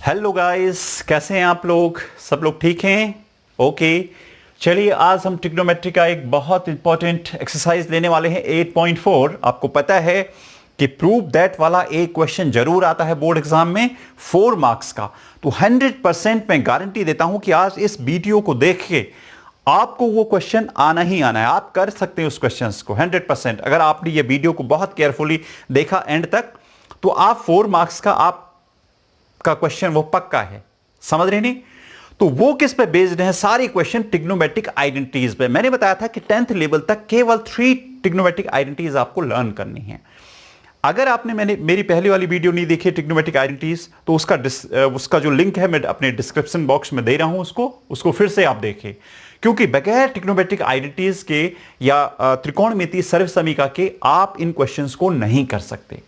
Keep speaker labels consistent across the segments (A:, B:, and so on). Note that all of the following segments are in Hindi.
A: हेलो गाइस, कैसे हैं आप लोग? सब लोग ठीक हैं? ओके, चलिए आज हम ट्रिग्नोमेट्री का एक बहुत इंपॉर्टेंट एक्सरसाइज लेने वाले हैं 8.4। आपको पता है कि प्रूव दैट वाला एक क्वेश्चन जरूर आता है बोर्ड एग्जाम में 4 मार्क्स का। तो 100% मैं गारंटी देता हूं कि आज इस वीडियो को देख के आपको वो क्वेश्चन आना ही आना है। आप कर सकते हैं उस क्वेश्चन को 100%। अगर आपने ये वीडियो को बहुत केयरफुली देखा एंड तक तो आप 4 मार्क्स का क्वेश्चन वो पक्का है। समझ रहे नहीं? तो वो किस पे बेस्ड है? सारे क्वेश्चन ट्रिग्नोमेट्रिक आइडेंटिटीज पे। मैंने बताया था कि 10th लेवल तक केवल 3 ट्रिग्नोमेट्रिक आइडेंटिटीज आपको लर्न करनी है। अगर आपने मेरी पहली वाली वीडियो नहीं देखी ट्रिग्नोमेट्रिक आइडेंटिटीज तो उसका जो लिंक है मैं अपने डिस्क्रिप्शन बॉक्स में दे रहा हूं, उसको फिर से आप देखें, क्योंकि बगैर ट्रिग्नोमेट्रिक आइडेंटिटीज के या त्रिकोणमितीय सर्वसमीका के आप इन क्वेश्चंस को नहीं कर सकते।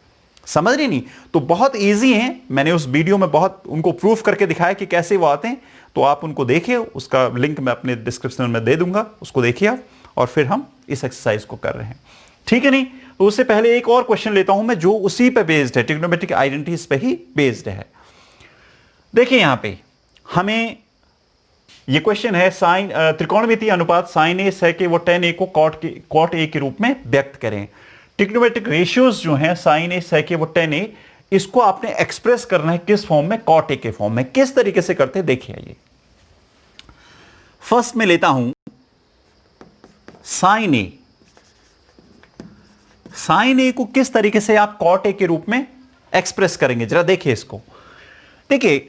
A: समझ रही नहीं? तो बहुत इजी हैं। मैंने उस वीडियो में बहुत उनको प्रूफ करके दिखाया कि कैसे वो आते हैं, तो आप उनको देखिए। उसका लिंक मैं अपने डिस्क्रिप्शन में दे दूंगा, उसको देखिए आप। और फिर हम इस एक्सरसाइज को कर रहे हैं, ठीक है नहीं? तो उससे पहले एक और क्वेश्चन लेता हूं मैं जो उसी पे बेस्ड है, ट्रिग्नोमेट्रिक आइडेंटिटीज पे ही बेस्ड है। देखिए यहां पे हमें ये क्वेश्चन है साइन त्रिकोणमितीय अनुपात साइन ए सेक ए वो tan ए को कॉट ए के रूप में व्यक्त करें। ट्रिग्नोमेट्रिक रेशियोज जो हैं साइन ए सेक ए वो tan ए, इसको आपने एक्सप्रेस करना है किस फॉर्म में? कॉट ए के फॉर्म में। किस तरीके से करते हैं देखिए। ये फर्स्ट में लेता हूं साइन ए। साइन ए को किस तरीके से आप कॉट ए के रूप में एक्सप्रेस करेंगे, जरा देखिए इसको। देखिए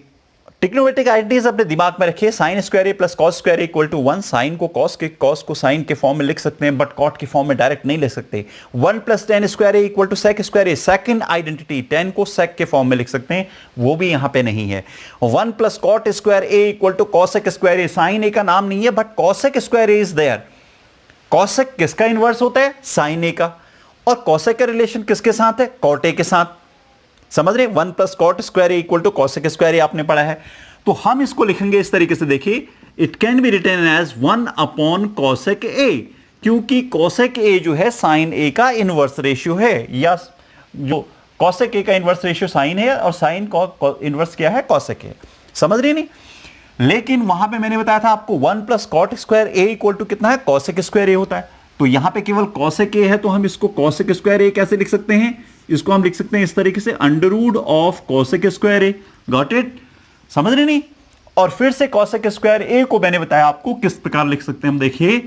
A: ट्रिग्नोमेट्रिक आइडेंटिटीज अपने दिमाग में रखिए। Sine square A plus cos square A equal to 1। Sine को कॉस को साइन के फॉर्म में लिख सकते हैं, बट कॉट के फॉर्म में डायरेक्ट नहीं लिख सकते। 1 plus tan square A equal to sec square A. Second identity tan को सेक के फॉर्म में लिख सकते हैं, वो भी यहां पे नहीं है। 1 plus cot square A equal to cosec square A. Sine A का नाम नहीं है, but cosec square A is there. Cosec किसका इनवर्स होता है? साइन ए का। और कॉसेक का रिलेशन किसके साथ है? कॉट ए के साथ। समझ रहे? 1 plus cot square A equal to cosec square A आपने पढ़ा है। तो हम इसको लिखेंगे इस तरीके से। देखिए it can be written as 1 upon cosec A, क्योंकि कॉसेक ए जो है साइन ए का इनवर्स रेशियो है, या जो कॉसेक ए का इनवर्स रेशियो साइन है और साइन का इनवर्स क्या है? कॉसेक ए। समझ रही नहीं? लेकिन वहां पे मैंने बताया था आपको 1 plus cot square A equal to कितना है? कॉसेक स्क्वायर ए होता है। तो यहां पे केवल कॉसेक ए है, तो हम इसको कॉसेक स्क्वायर ए कैसे लिख सकते हैं? इसको हम लिख सकते हैं इस तरीके से, under root of cosec square A. Got it? समझ रहे नहीं? और फिर से कॉसेक स्क्वायर ए को मैंने बताया आपको किस प्रकार लिख सकते हैं हम। देखिए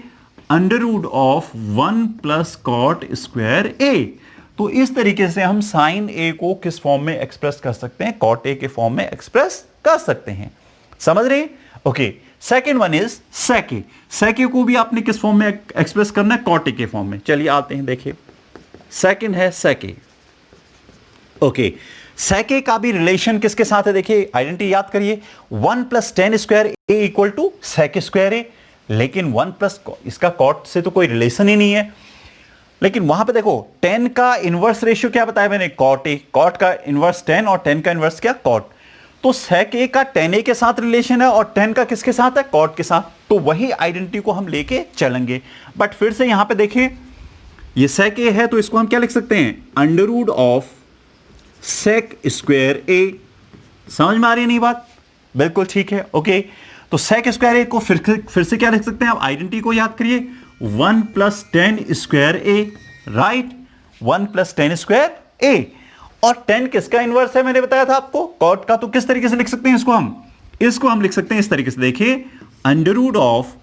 A: under root of 1 plus cot square A. तो इस तरीके से हम साइन ए को किस फॉर्म में एक्सप्रेस कर सकते हैं? कॉट ए के फॉर्म में एक्सप्रेस कर सकते हैं। समझ रहे? Okay, second one is sec A. Sec A को भी आपने किस फॉर्म में एक्सप्रेस करना है? कॉट ए के फॉर्म में। चलिए आते हैं, देखिए सेकेंड है सेक ए। ओके, सेक ए का भी रिलेशन किसके साथ है? देखिए आइडेंटिटी याद करिए, 1 plus tan square A equal to sec square A. लेकिन 1 प्लस इसका कॉट से तो कोई रिलेशन ही नहीं है। लेकिन वहां पे देखो tan का इनवर्स रेशियो क्या बताया मैंने? Cot A. कॉट का इनवर्स tan और tan का इनवर्स क्या? कॉट। तो सेक ए का tan ए के साथ रिलेशन है और tan का किसके साथ है? कॉट के साथ। तो वही आइडेंटिटी को हम लेके चलेंगे। बट फिर से यहां पे देखिए ये सेक ए है, तो इसको हम क्या लिख सकते हैं? Under root of sec square A. समझ में आ रही है नहीं बात? बिल्कुल ठीक है। ओके, तो सेक स्क्वायर ए को फिर से क्या लिख सकते हैं? आप आइडेंटिटी को याद करिए, 1 plus tan square A. Right, 1 plus tan square A. और tan किसका इनवर्स है? मैंने बताया था आपको, कॉट का। तो किस तरीके से लिख सकते हैं इसको हम लिख सकते हैं इस तरीके से। देखिए under root of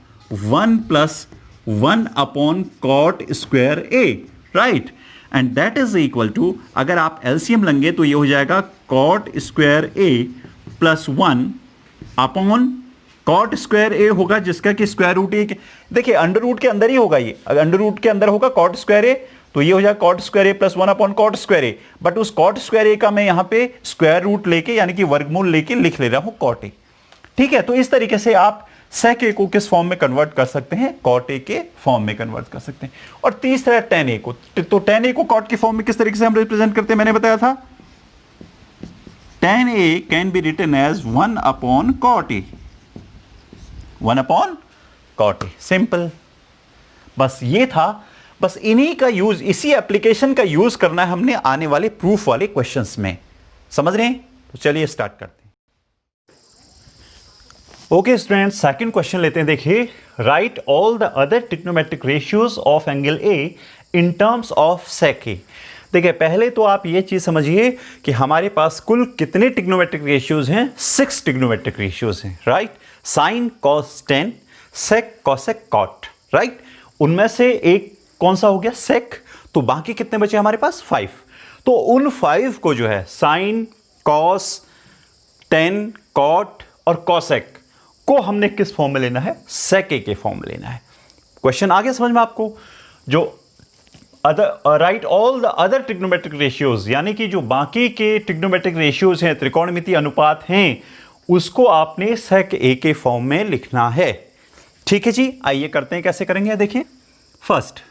A: 1 plus 1 upon cot square A. Right, and that is equal to, अगर आप एलसीएम लेंगे तो ये हो जाएगा cot square A plus 1 upon cot square A होगा, जिसका कि स्क्वायर रूट ए। देखिए अंडर रूट के अंदर ही होगा, ये अंडर रूट के अंदर होगा कॉट स्क्वायर ए, तो ये हो जाएगा cot square A plus 1 upon cot square A. But उस कॉट स्क्वायर ए का मैं यहां पे स्क्वायर रूट लेके यानी कि वर्गमूल लेके लिख ले रहा हूं कॉट ए। ठीक है, तो इस तरीके से आप सेक ए को किस फॉर्म में कन्वर्ट कर सकते हैं? कॉट ए के फॉर्म में कन्वर्ट कर सकते हैं। और तीसरा tan ए को, तो tan ए को कॉट के फॉर्म में किस तरीके से हम रिप्रेजेंट करते हैं? मैंने बताया था tan A can be written as 1 upon cot A. 1 upon cot A, simple. बस ये था। बस इन्हीं का यूज, इसी एप्लीकेशन का यूज करना है हमने आने वाले प्रूफ वाले क्वेश्चंस में। समझ रहे हैं? तो चलिए स्टार्ट करते हैं। ओके स्टूडेंट, सेकंड क्वेश्चन लेते हैं। देखिए, right all the other trigonometric ratios of angle A in terms of sec A. देखिए, पहले तो आप ये चीज समझिए कि हमारे पास कुल कितने ट्रिग्नोमेट्रिक रेशियोज हैं? 6 ट्रिग्नोमेट्रिक रेशियोज हैं, right. Sine cos tan, sec cosec cot, right. उनमें से एक कौन सा हो गया? सेक। तो बाकी कितने बचे हमारे पास? 5। तो उन 5 को जो है साइन, कॉस, टेन, कॉट और कॉसेक को हमने किस फॉर्म में लेना है? सेक ए के फॉर्म में लेना है। क्वेश्चन आ गया समझ में आपको? जो right all the other trigonometric ratios, यानी कि जो बाकी के ट्रिग्नोमेट्रिक रेशियोज हैं, त्रिकोणमितीय अनुपात हैं, उसको आपने सेक ए के फॉर्म में लिखना है। ठीक है जी, आइए करते हैं। कैसे करेंगे? देखिए, फर्स्ट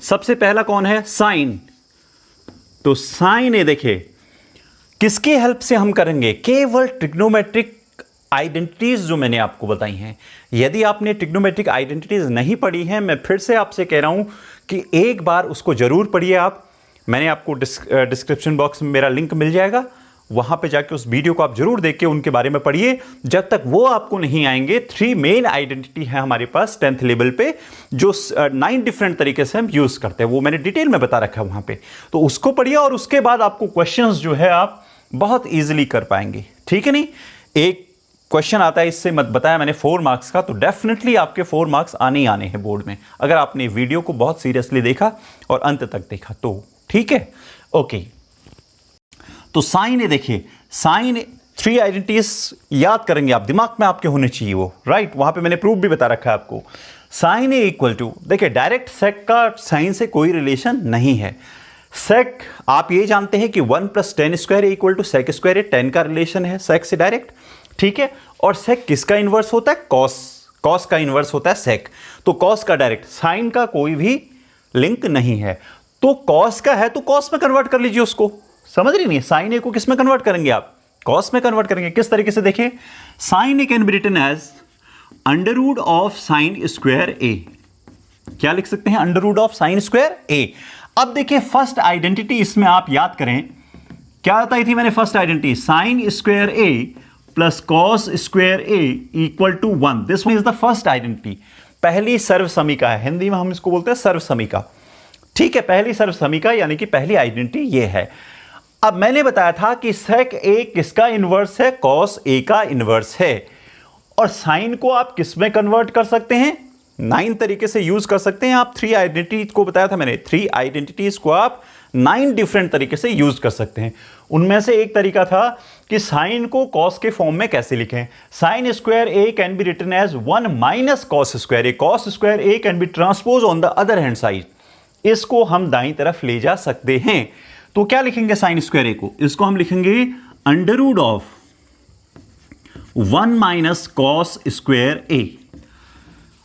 A: सबसे पहला कौन है? साइन। तो साइन ए देखिए किसकी हेल्प से हम करेंगे? केवल ट्रिग्नोमेट्रिक आइडेंटिटीज जो मैंने आपको बताई हैं। यदि आपने ट्रिग्नोमेट्रिक आइडेंटिटीज नहीं पढ़ी हैं, मैं फिर से आपसे कह रहा हूं कि एक बार उसको जरूर पढ़िए आप। मैंने आपको डिस्क्रिप्शन बॉक्स में मेरा लिंक मिल जाएगा, वहां पे जाके उस वीडियो को आप जरूर देख के उनके बारे में पढ़िए। जब तक वो आपको नहीं आएंगे, 3 मेन आइडेंटिटी है हमारे पास 10th लेवल पे, जो 9 डिफरेंट तरीके से हम यूज करते हैं। वो मैंने डिटेल में बता रखा है वहां पे, तो उसको पढ़िए और उसके बाद आपको क्वेश्चंस जो है आप बहुत ईजिली कर पाएंगे। ठीक है नहीं? एक क्वेश्चन आता है, इससे मत बताया मैंने 4 मार्क्स का, तो डेफिनेटली आपके 4 मार्क्स आने ही आने हैं बोर्ड में, अगर आपने वीडियो को बहुत सीरियसली देखा और अंत तक देखा तो। ठीक है, ओके। तो साइन ए देखिए, साइन 3 आइडेंटिटीज याद करेंगे आप, दिमाग में आपके होने चाहिए वो, राइट। वहां पे मैंने प्रूफ भी बता रखा है आपको। साइन ए इक्वल टू, देखिए डायरेक्ट सेक का साइन से कोई रिलेशन नहीं है। सेक आप ये जानते हैं कि 1 + tan square equal to sec square है, 10 का रिलेशन है सेक से डायरेक्ट। ठीक है, और सेक किसका इनवर्स होता है? कॉस। कॉस का इनवर्स होता है सेक। तो कॉस का डायरेक्ट, साइन का कोई भी लिंक नहीं है। तो कॉस का है तो कॉस में कन्वर्ट कर लीजिए उसको। समझ रही नहीं? साइन ए को किस में कन्वर्ट करेंगे आप? कॉस में कन्वर्ट करेंगे। किस तरीके से? देखिए, sine A can be written as under root of sine square A. क्या लिख सकते हैं? Under root of sine square A. अब देखिए, फर्स्ट आइडेंटिटी इसमें आप याद करें, क्या बताई थी मैंने? First identity sine square A plus cos square A equal to 1। This means the first identity, पहली सर्व समीका है। हिंदी में हम इसको बोलते हैं सर्व समीका। ठीक है, पहली सर्व समीका यानी कि पहली आइडेंटिटी ये है। अब मैंने बताया था कि सेक ए किसका इनवर्स है? कॉस ए का इनवर्स है। और साइन को आप किस में कन्वर्ट कर सकते हैं? 9 तरीके से यूज कर सकते हैं आप। 3 आइडेंटिटीज को बताया था मैंने, 3 आइडेंटिटीज को आप 9 डिफरेंट तरीके से यूज कर सकते हैं। उनमें से एक तरीका था कि साइन को कॉस के फॉर्म में कैसे लिखें। Sine square A can be written as 1 minus cos square A. Cos square A can be transpose on the other hand side. इसको हम दाईं तरफ ले जा सकते हैं। तो क्या लिखेंगे साइन स्क्वायर ए को? इसको हम लिखेंगे under root of 1 minus cos square A.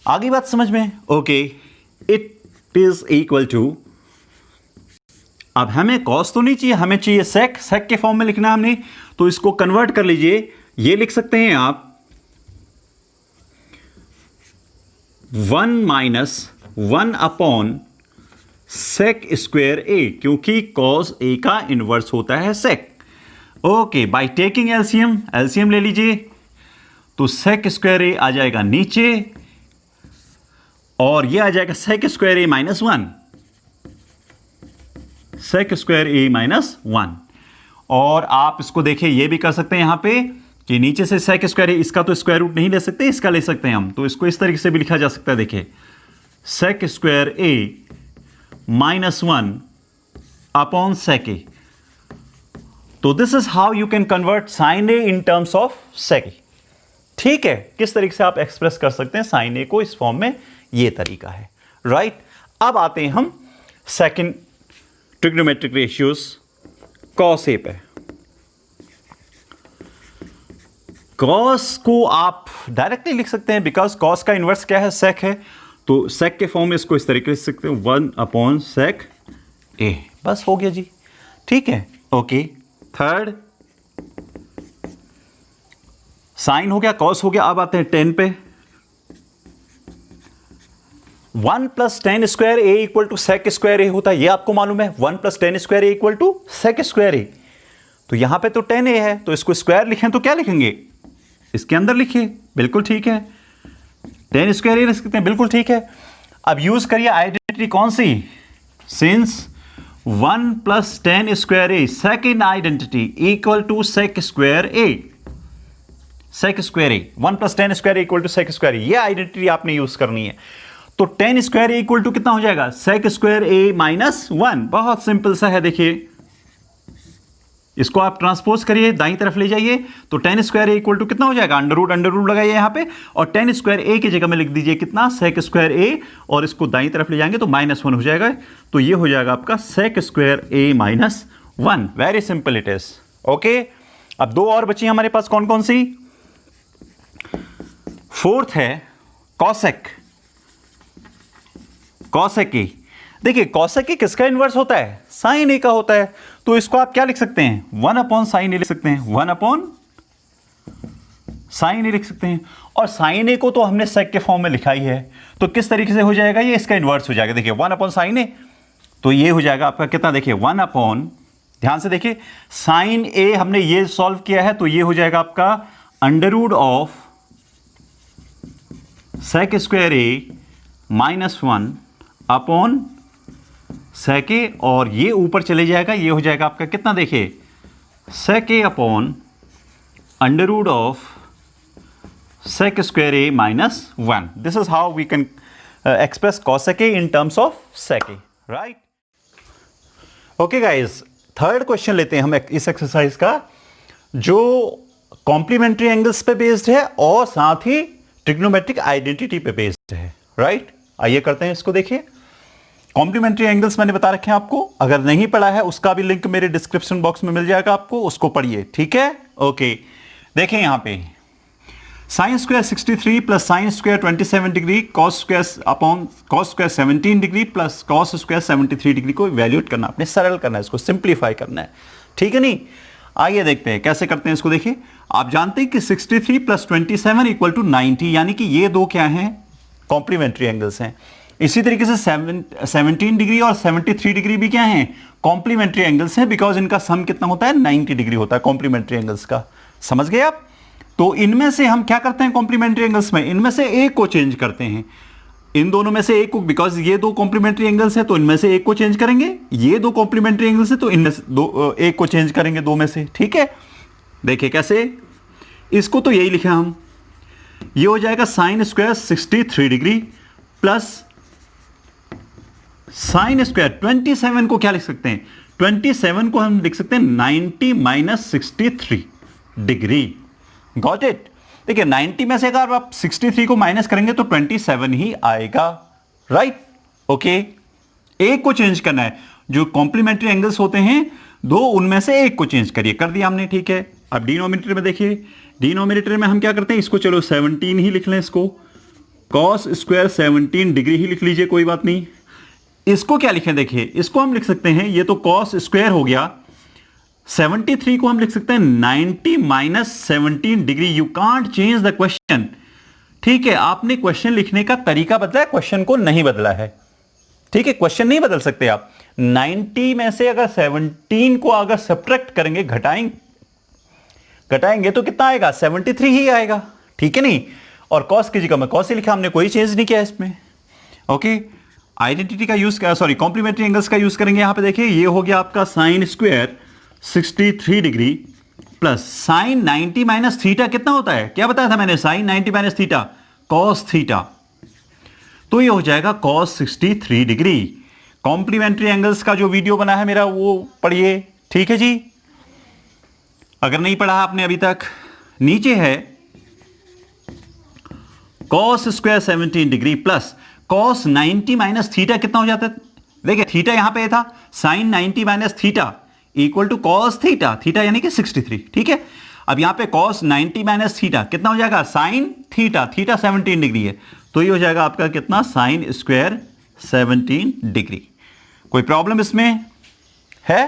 A: आगे बात समझ में? Okay, it is equal to, अब हमें कॉस तो नहीं चाहिए, हमें चाहिए सेक। सेक के फॉर्म में लिखना है हमने, तो इसको कन्वर्ट कर लीजिए। ये लिख सकते हैं आप 1 minus 1 upon sec square A, क्योंकि कॉस ए का इनवर्स होता है sec. Okay, by taking LCM, LCM ले लीजिए। तो सेक स्क्वायर ए आ जाएगा नीचे और ये आ जाएगा सेक square A minus 1, sec square A minus 1। और आप इसको देखिए, ये भी कर सकते हैं यहां पे कि नीचे से सेक स्क्वायर ए, इसका तो स्क्वायर रूट नहीं ले सकते, इसका ले सकते हैं हम। तो इसको इस तरीके से भी लिखा जा सकता है, देखिए sec square A minus 1 upon sec A. तो this is how you can convert sine A in terms of sec A. ठीक है, किस तरीके से आप एक्सप्रेस कर सकते हैं साइन ए को इस फॉर्म में, ये तरीका है, राइट। अब आते हैं हम second trigonometric ratios cos A पे। कॉस को आप डायरेक्टली लिख सकते हैं, बिकॉज कॉस का इनवर्स क्या है? सेक है। तो सेक के फॉर्म में इसको इस तरीके से लिख सकते हैं 1 अपॉन सेक ए। बस हो गया जी, ठीक है, ओके। थर्ड साइन हो गया, कॉस हो गया। अब आते हैं टेन पे। 1 + tan square A equal to sec square A होता है, ये आपको मालूम है। 1 + tan square A equal to sec square A. तो यहां पे तो tan ए है, तो इसको स्क्वायर लिखें तो क्या लिखेंगे? इसके अंदर लिखिए, बिल्कुल ठीक है। tan स्क्वायर ए लिख सकते हैं, बिल्कुल ठीक है। अब यूज करिए आइडेंटिटी कौन सी, since 1 plus tan square A, second identity equal to sec square A, sec square A, 1 plus tan square A equal to sec square A, ये आइडेंटिटी आपने यूज करनी है। तो tan square A equal to कितना हो जाएगा, sec स्क्वायर ए माइनस 1। बहुत सिंपल सा है, देखिए इसको आप ट्रांसपोज करिए, दाईं तरफ ले जाइए, तो tan square A equal to कितना हो जाएगा, अंडर रूट लगाइए यहां पे, और tan स्क्वायर ए की जगह में लिख दीजिए कितना, sec स्क्वायर ए, और इसको दाईं तरफ ले जाएंगे तो -1 हो जाएगा, तो ये हो जाएगा आपका sec square A minus 1। Very simple it is. Okay, अब दो और बची हमारे पास, कौन कौन सी, फोर्थ है cosec ए। देखिए cosec ए किसका इन्वर्स होता है, sin ए का होता है, तो इसको आप क्या लिख सकते हैं, 1 अपॉन sin ए लिख सकते हैं, 1 अपॉन sin ए लिख सकते हैं। और sin ए को तो हमने sec के फॉर्म में लिखा ही है, तो किस तरीके से हो जाएगा, ये इसका इन्वर्स हो जाएगा। देखिए 1 अपॉन sin ए, तो ये हो जाएगा आपका कितना, देखिए 1 अपॉन, ध्यान से देखिए sin ए हमने ये सॉल्व किया है, तो ये हो जाएगा आपका under root of sec square A -1 upon sec A, और ये ऊपर चले जाएगा, ये हो जाएगा आपका कितना, देखिए sec A upon under root of sec square A -1। This is how we can express cosec A in terms of sec A, right. Okay guys, third question लेते हैं हम इस एक्सरसाइज का, जो कॉम्प्लीमेंट्री एंगल्स पे बेस्ड है और साथ ही ट्रिग्नोमेट्रिक आइडेंटिटी पे बेस्ड है, राइट। आइए करते हैं इसको। देखिए कॉम्प्लीमेंट्री एंगल्स मैंने बता रखे हैं आपको, अगर नहीं पढ़ा है उसका भी लिंक मेरे डिस्क्रिप्शन बॉक्स में मिल जाएगा आपको, उसको पढ़िए, ठीक है। ओके, देखें यहां पे sign square 63 plus sine square 27 degree cos square upon cos square 17 degree plus cos square 73 degree को इवैल्यूएट करना, आपने सरल करना है, इसको सिंप्लीफाई करना है, ठीक है। नहीं, आइए देखते हैं कैसे करते हैं इसको। देखिए आप जानते हैं कि 63 प्लस 27 इक्वल टू 90, यानी कि ये दो क्या हैं, कॉम्प्लीमेंट्री एंगल्स हैं। इसी तरीके से 17 डिग्री और 73 डिग्री भी क्या हैं, कॉम्प्लीमेंट्री एंगल्स हैं, बिकॉज इनका सम कितना होता है, 90 डिग्री होता है कॉम्प्लीमेंट्री एंगल्स का। समझ गए आप। तो इनमें से हम क्या करते हैं कॉम्प्लीमेंट्री एंगल्स में, इनमें से एक को चेंज करते हैं, इन दोनों में से एक को, बिकॉज ये दो कॉम्प्लीमेंट्री एंगल्स है तो इनमें से एक को चेंज करेंगे, ये दो कॉम्प्लीमेंट्री एंगल्स है तो इनमें से एक को चेंज करेंगे दो में से, ठीक है। देखिए कैसे, इसको तो यही लिखा हम, ये हो जाएगा sine square 63 degree plus sine square 27 को क्या लिख सकते हैं, 27 को हम लिख सकते हैं 90 माइनस 63 डिग्री। Got it. देखिए 90 में से अगर आप 63 को माइनस करेंगे तो 27 ही आएगा, राइट। ओके, एक को चेंज करना है, जो कॉम्प्लीमेंट्री एंगल्स होते हैं दो, उनमें से एक को चेंज करिए, कर दिया हमने, ठीक है। अब डिनोमिनेटर में देखिए, डिनोमिनेटर में हम क्या करते हैं, इसको चलो 17 ही लिख लें, इसको कॉस स्क्वायर 17 डिग्री ही लिख लीजिए, कोई बात नहीं। इसको क्या लिखें, देखिए इसको हम लिख सकते हैं, ये तो कॉस स्क्वायर हो गया, 73 को हम लिख सकते हैं 90 minus 17 degree. You can't change the question, ठीक है। आपने क्वेश्चन लिखने का तरीका बदला है, क्वेश्चन को नहीं बदला है, ठीक है। क्वेश्चन नहीं बदल सकते आप। 90 में से अगर 17 को अगर सब्ट्रैक्ट करेंगे, घटाएंगे तो कितना आएगा, 73 ही आएगा, ठीक है। नहीं, और कॉस की जगह में कॉस ही लिखा, हमने कोई चेंज नहीं किया इसमें। ओके, आइडेंटिटी का यूज, सॉरी कॉम्प्लीमेंट्री एंगल्स का यूज करेंगे। यहां पे देखिए ये हो गया आपका sine square 63 degree plus sine 90 minus theta कितना होता है, क्या बताया था मैंने, sine 90 minus theta cos theta, तो ये हो जाएगा कॉस 63 डिग्री। कॉम्प्लीमेंट्री एंगल्स का जो वीडियो बना है मेरा वो पढ़िए, ठीक है जी। अगर नहीं पढ़ा आपने अभी तक, नीचे है cos square 17 degree plus cos 90 minus theta कितना हो जाता है, देखिए थीटा यहां पे था, sine 90 minus theta equal to cos theta, theta यानी कि 63, ठीक है। अब यहां पे कॉस 90 माइनस थीटा कितना हो जाएगा, साइन थीटा, थीटा 17 डिग्री है, तो ये हो जाएगा आपका कितना, साइन स्क्वायर 17 डिग्री। कोई प्रॉब्लम इसमें है,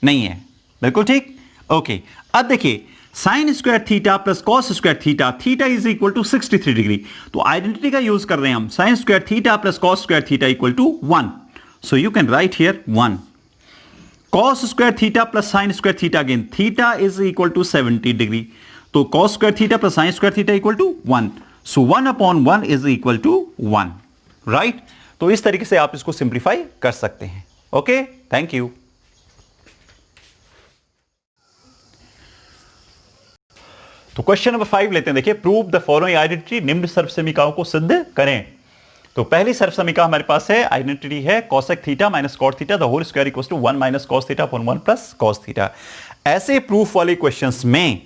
A: नहीं है, बिल्कुल ठीक। ओके, अब देखिए sine square theta plus cos square theta, theta is equal to 63 degree, तो आइडेंटिटी का यूज कर रहे हैं हम, sine square theta plus cos square theta equal to 1, so you can write here 1। Cos square theta plus sine square theta, again theta is equal to 70 degree, तो cos square theta plus sin square theta equal to 1, so 1/1 is equal to 1, right. तो इस तरीके से आप इसको सिंप्लीफाई कर सकते हैं। Okay, thank you. तो क्वेश्चन नंबर 5 लेते हैं। देखिए, प्रूव द फॉलोइंग आइडेंटिटी, निम्न सर्वसमीकाओं को सिद्ध करें। तो पहली सर्वसमीका हमारे पास है, आइडेंटिटी है cosec theta minus cot theta the whole square equals to 1 minus cos theta upon 1 plus cos theta. ऐसे प्रूफ वाले क्वेश्चंस में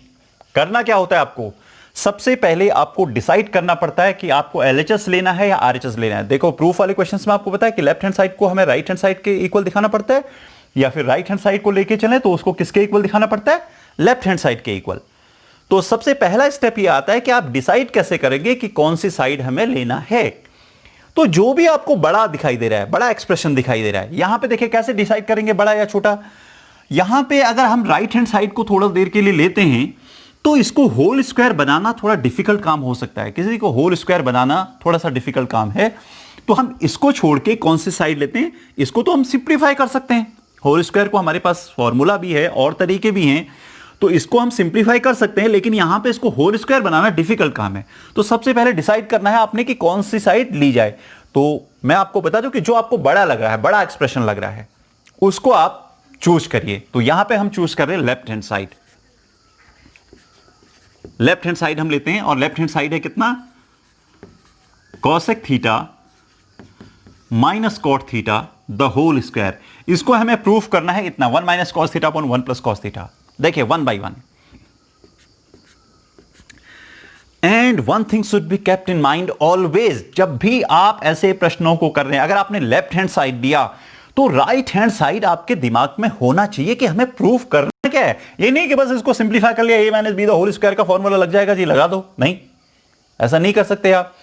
A: करना क्या होता है, आपको सबसे पहले आपको डिसाइड करना पड़ता है कि आपको LHS लेना है या RHS लेना है। देखो, प्रूफ वाले क्वेश्चंस में आपको पता है कि लेफ्ट हैंड साइड को हमें राइट हैंड साइड के इक्वल दिखाना पड़ता है, या फिर राइट हैंड साइड को लेके चले तो उसको किसके इक्वल दिखाना पड़ता है, लेफ्ट हैंड साइड के इक्वल। तो सबसे पहला स्टेप यह आता है कि आप डिसाइड कैसे करेंगे कि कौन सी साइड हमें लेना है। तो जो भी आपको बड़ा दिखाई दे रहा है, बड़ा एक्सप्रेशन दिखाई दे रहा है, यहां पे देखिए कैसे डिसाइड करेंगे बड़ा या छोटा। यहां पे अगर हम राइट हैंड साइड को थोड़ा देर के लिए लेते हैं तो इसको होल स्क्वायर बनाना थोड़ा डिफिकल्ट काम हो सकता है, किसी को होल स्क्वायर बनाना थोड़ा सा डिफिकल्ट काम है। तो हम इसको छोड़ के कौन सी साइड लेते हैं, इसको तो हम सिंप्लीफाई कर सकते हैं। होल स्क्वायर को हमारे पास फॉर्मूला भी है और तरीके भी हैं, तो इसको हम सिंप्लीफाई कर सकते हैं, लेकिन यहां पे इसको होल स्क्वायर बनाना डिफिकल्ट काम है। तो सबसे पहले डिसाइड करना है आपने कि कौन सी साइड ली जाए। तो मैं आपको बता दूं कि जो आपको बड़ा लग रहा है, बड़ा एक्सप्रेशन लग रहा है, उसको आप चूज करिए। तो यहां पे हम चूज कर रहे हैं left hand side. Left hand side हम लेते हैं, और लेफ्ट हैंड साइड है कितना, cosec theta minus cot theta the whole square. इसको हमें प्रूफ करना है इतना, 1 minus cos theta upon 1 plus cos theta. देखिए 1 by 1। And one thing should be kept in mind always, जब भी आप ऐसे प्रश्नों को कर रहे हैं, अगर आपने लेफ्ट हैंड साइड दिया तो राइट हैंड साइड आपके दिमाग में होना चाहिए कि हमें प्रूफ करना क्या है। ये नहीं कि बस इसको सिंप्लीफाई कर लिया, a minus B the whole square का फॉर्मूला लग जाएगा जी, लगा दो, नहीं, ऐसा नहीं कर सकते आप।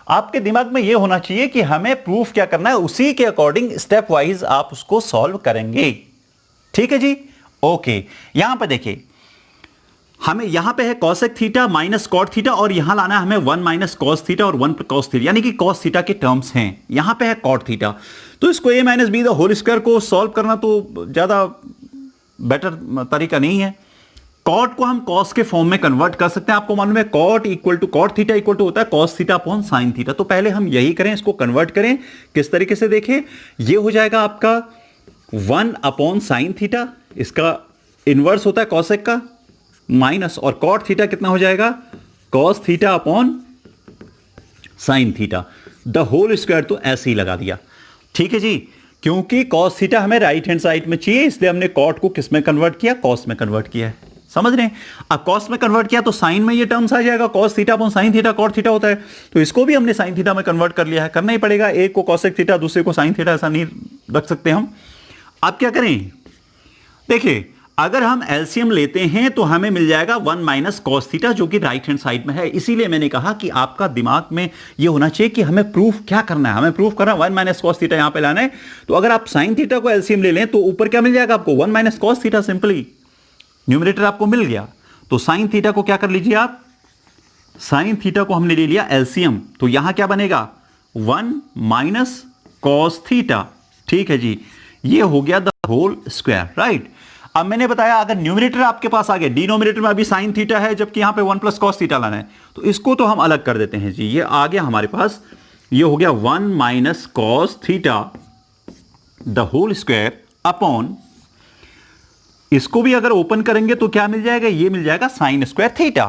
A: आपके दिमाग में यह होना चाहिए कि हमें प्रूफ क्या करना है, उसी के अकॉर्डिंग स्टेप वाइज आप उसको सॉल्व करेंगे। ठीक है जी, ओके। यहां पर देखिए, हमें यहां पे है cosec theta minus cot theta, और यहां लाना है हमें 1 माइनस cos थीटा और 1 cos थीटा, यानी कि cos थीटा के टर्म्स हैं। यहां पे है cot थीटा, तो इसको a minus B the whole square को सॉल्व करना तो ज्यादा बेटर तरीका नहीं है। cot को हम cos के फॉर्म में कन्वर्ट कर सकते हैं। आपको मालूम है cot equal to cot theta equal to होता है cos theta upon sin theta. तो पहले हम यही करें, इसको कन्वर्ट करें। किस तरीके से देखें, यह हो जाएगा आपका 1 अपॉन sin थीटा, इसका इनवर्स होता है cosec का, माइनस, और cot थीटा कितना हो जाएगा, cos theta upon sin theta the whole square. तो ऐसे ही लगा दिया, ठीक है जी। क्योंकि cos थीटा हमें राइट हैंड साइड में चाहिए, इसलिए हमने cot को किस में कन्वर्ट किया, cos में कन्वर्ट किया है। समझ रहे हैं? अब cos में कन्वर्ट किया तो sin में ये टर्म्स आ जाएगा, cos theta upon sin theta, cot theta होता है, तो इसको भी हमने sin थीटा में कन्वर्ट कर लिया है। करना ही पड़ेगा, एक को cosec थीटा दूसरे को sin थीटा, ऐसा नहीं रख सकते हम। अब क्या करें, देखिए अगर हम एलसीएम लेते हैं तो हमें मिल जाएगा 1 माइनस cos थीटा, जो कि राइट हैंड साइड में है। इसीलिए मैंने कहा कि आपका दिमाग में यह होना चाहिए कि हमें प्रूफ क्या करना है। हमें प्रूफ करना है 1 माइनस cos थीटा यहां पे लाना है। तो अगर आप sin थीटा को एलसीएम ले लें तो ऊपर क्या मिल जाएगा आपको, 1 minus cos theta, simply numerator आपको मिल गया। तो sin थीटा को क्या कर लीजिए आप, sin थीटा को हमने ले लिया एलसीएम, तो यहां क्या बनेगा 1 माइनस cos थीटा। ठीक है जी, ये हो गया द होल स्क्वायर, राइट। अब मैंने बताया अगर न्यूमरेटर आपके पास आ गया, डिनोमिनेटर में अभी sin थीटा है, जबकि यहां पे 1 प्लस cos थीटा लाना है, तो इसको तो हम अलग कर देते हैं जी। ये आ गया हमारे पास, ये हो गया 1 minus cos theta the whole square upon, इसको भी अगर ओपन करेंगे तो क्या मिल जाएगा, ये मिल जाएगा sin स्क्वायर थीटा।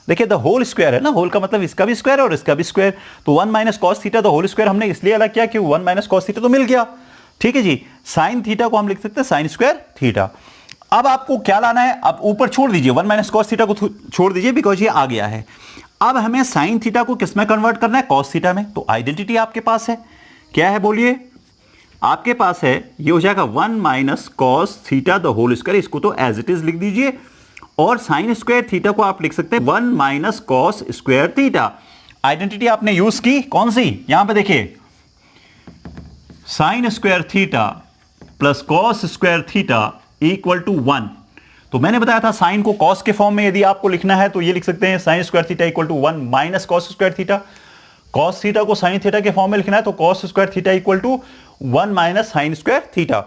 A: देखिए द होल स्क्वायर है ना, होल का मतलब इसका भी स्क्वायर और इसका भी स्क्वायर, तो 1 minus cos theta the whole square हमने इसलिए अलग किया कि 1 माइनस cos थीटा तो मिल गया। ठीक है जी, sin थीटा को हम लिख सकते हैं sin स्क्वायर थीटा। अब आपको क्या लाना है, अब ऊपर छोड़ दीजिए, 1 माइनस cos थीटा को छोड़ दीजिए, बिकॉज ये आ गया है। अब हमें sin थीटा को किस में कन्वर्ट करना है, cos थीटा में। तो आइडेंटिटी आपके पास है, क्या है बोलिए, आपके पास है, ये हो जाएगा 1 minus cos theta the whole square, इसको तो एज इट इज लिख दीजिए, और sin स्क्वायर थीटा को आप लिख सकते हैं 1 minus cos square theta. Identity आपने यूज की कौन सी, यहां पे देखिए, sin square theta plus cos square theta equal to 1। तो मैंने बताया था साइन को cos के फॉर्म में यदि आपको लिखना है तो ये लिख सकते हैं sin square theta equal to 1 minus cos square theta. cos theta को sin थीटा के फॉर्म में लिखना है तो cos square theta equal to 1 minus sin square theta.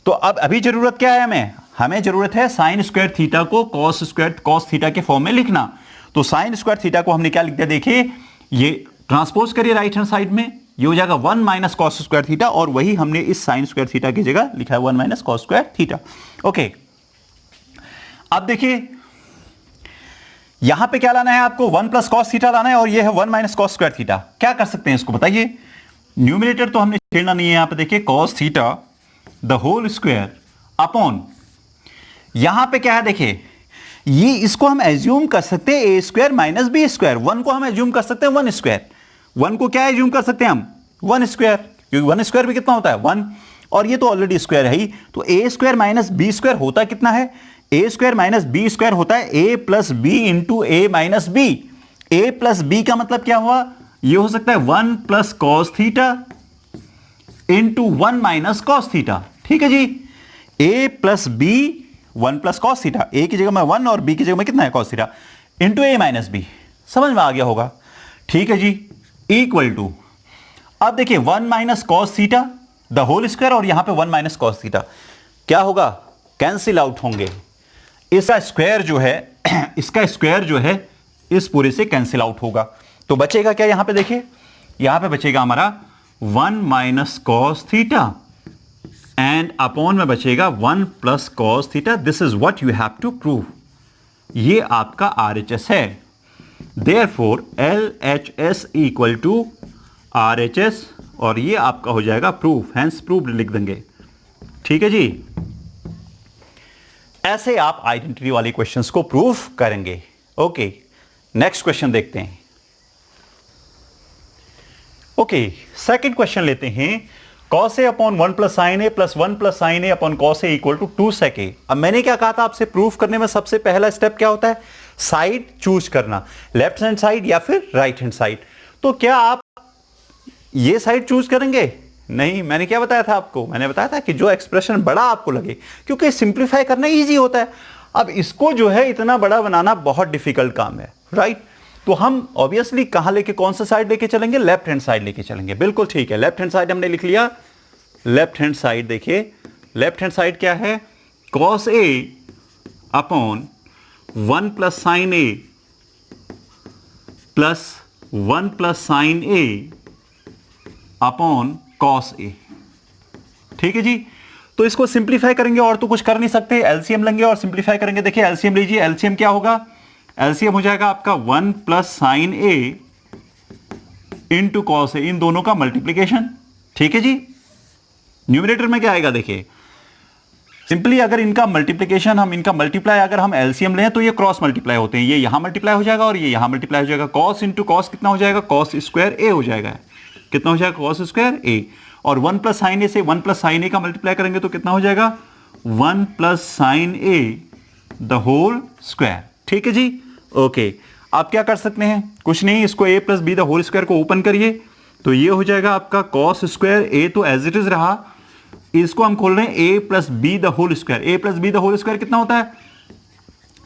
A: तो अब अभी जरूरत क्या है हमें, हमें जरूरत है साइन स्क्वायर थीटा को कॉस थीटा के फॉर्म में लिखना। तो साइन स्क्वायर थीटा को हमने क्या लिख दिया, देखिए ये ट्रांसपोज करिए राइट हैंड साइड में, ये हो जाएगा 1 माइनस कॉस स्क्वायर थीटा, और वही हमने इस साइन स्क्वायर थीटा की जगह लिखा है 1 minus cos square theta. Okay, अब देखिए यहां पे क्या लाना है आपको, 1 प्लस कॉस थीटा लाना है, और ये है 1 माइनस कॉस स्क्वायर थीटा। क्या कर सकते हैं इसको बताइए, न्यूमरेटर तो हमने छेड़ना नहीं है, यहां पे देखिए cos theta the whole square upon, यहां पे क्या है देखिए, ये इसको हम एज्यूम कर सकते हैं ए स्क्वायर माइनस बी स्क्वायर, 1 को हम एज्यूम कर सकते हैं 1 स्क्वायर, 1 को क्या एज्यूम कर सकते हैं हम 1 स्क्वायर, क्योंकि 1 स्क्वायर भी कितना होता है 1, और ये तो ऑलरेडी स्क्वायर है ही, तो A square minus B square होता कितना है, A square minus B square होता है A plus B into A minus B. A plus B का मतलब क्या हुआ, ये हो सकता है 1 plus cos theta into 1 minus cos theta. ठीक है जी, A plus B 1 plus cos theta, A की जगह में 1 और बी की जगह में कितना है cos theta, into A minus B. समझ में आ गया होगा, ठीक है जी, इक्वल टू, अब देखिए 1 minus cos theta the whole square, और यहां पे 1 माइनस कॉस थीटा क्या होगा, कैंसिल आउट होंगे, इसका स्क्वायर जो है इसका स्क्वायर जो है इस पूरे से कैंसिल आउट होगा, तो बचेगा क्या, यहां पे देखिए, यहां पे बचेगा हमारा 1 minus cos theta and upon में बचेगा 1 plus cos theta. This is what you have to prove, ये आपका आरएचएस है, therefore LHS equal to RHS, और ये आपका हो जाएगा प्रूफ, हैंस प्रूव्ड लिख देंगे। ठीक है जी, ऐसे आप आइडेंटिटी वाले क्वेश्चंस को प्रूफ करेंगे। ओके, नेक्स्ट क्वेश्चन देखते हैं। ओके, सेकंड क्वेश्चन लेते हैं, cos a upon 1 plus sine A plus 1 plus sine A upon cos a equal to 2 sec a। अब मैंने क्या कहा था आपसे, प्रूफ करने में सबसे पहला स्टेप क्या होता है, साइड चूज करना, लेफ्ट हैंड साइड या फिर राइट हैंड साइड। तो क्या आप ये साइड चूज करेंगे, नहीं, मैंने क्या बताया था आपको, मैंने बताया था कि जो एक्सप्रेशन बड़ा आपको लगे, क्योंकि सिंप्लीफाई करना इजी होता है, अब इसको जो है इतना बड़ा बनाना बहुत डिफिकल्ट काम है, राइट। तो हम ऑब्वियसली कहां लेके, कौन सा साइड लेके चलेंगे, लेफ्ट हैंड साइड लेके चलेंगे, बिल्कुल ठीक है, लेफ्ट हैंड साइड हमने लिख लिया। लेफ्ट हैंड साइड देखिए, लेफ्ट हैंड साइड क्या है, cos a upon 1 plus sine A plus 1 plus sine A upon cos a। ठीक है जी, तो इसको सिंप्लीफाई करेंगे, और तो कुछ कर नहीं सकते, एलसीएम लेंगे और सिंप्लीफाई करेंगे। देखिए एलसीएम लीजिए, एलसीएम क्या होगा, एलसीएम हो जाएगा आपका 1 plus sine A into cos ए, इन दोनों का मल्टीप्लीकेशन। ठीक है जी, न्यूमरेटर में क्या आएगा, देखिए सिंपली अगर इनका मल्टीप्लीकेशन, हम इनका मल्टीप्लाई अगर हम एलसीएम लें तो ये क्रॉस मल्टीप्लाई होते हैं, ये यहां मल्टीप्लाई हो जाएगा और ये यहां मल्टीप्लाई हो जाएगा, कॉस इंटू कॉस कितना हो जाएगा, कॉस स्क्वायर ए हो जाएगा, कितना हो जाएगा, कॉस स्क्वायर ए, और 1 प्लस साइन ए से 1 प्लस साइन ए का मल्टीप्लाई करेंगे तो कितना हो जाएगा, 1 plus sine A the whole square. ठीक है जी, ओके, आप क्या कर सकते हैं, कुछ नहीं, इसको a plus B the whole square को ओपन करिए, तो ये हो जाएगा आपका कॉस स्क्वायर ए, तो एज इट इज रहा, इसको हम खोल रहे हैं a plus B the whole square. a plus B the whole square कितना होता है,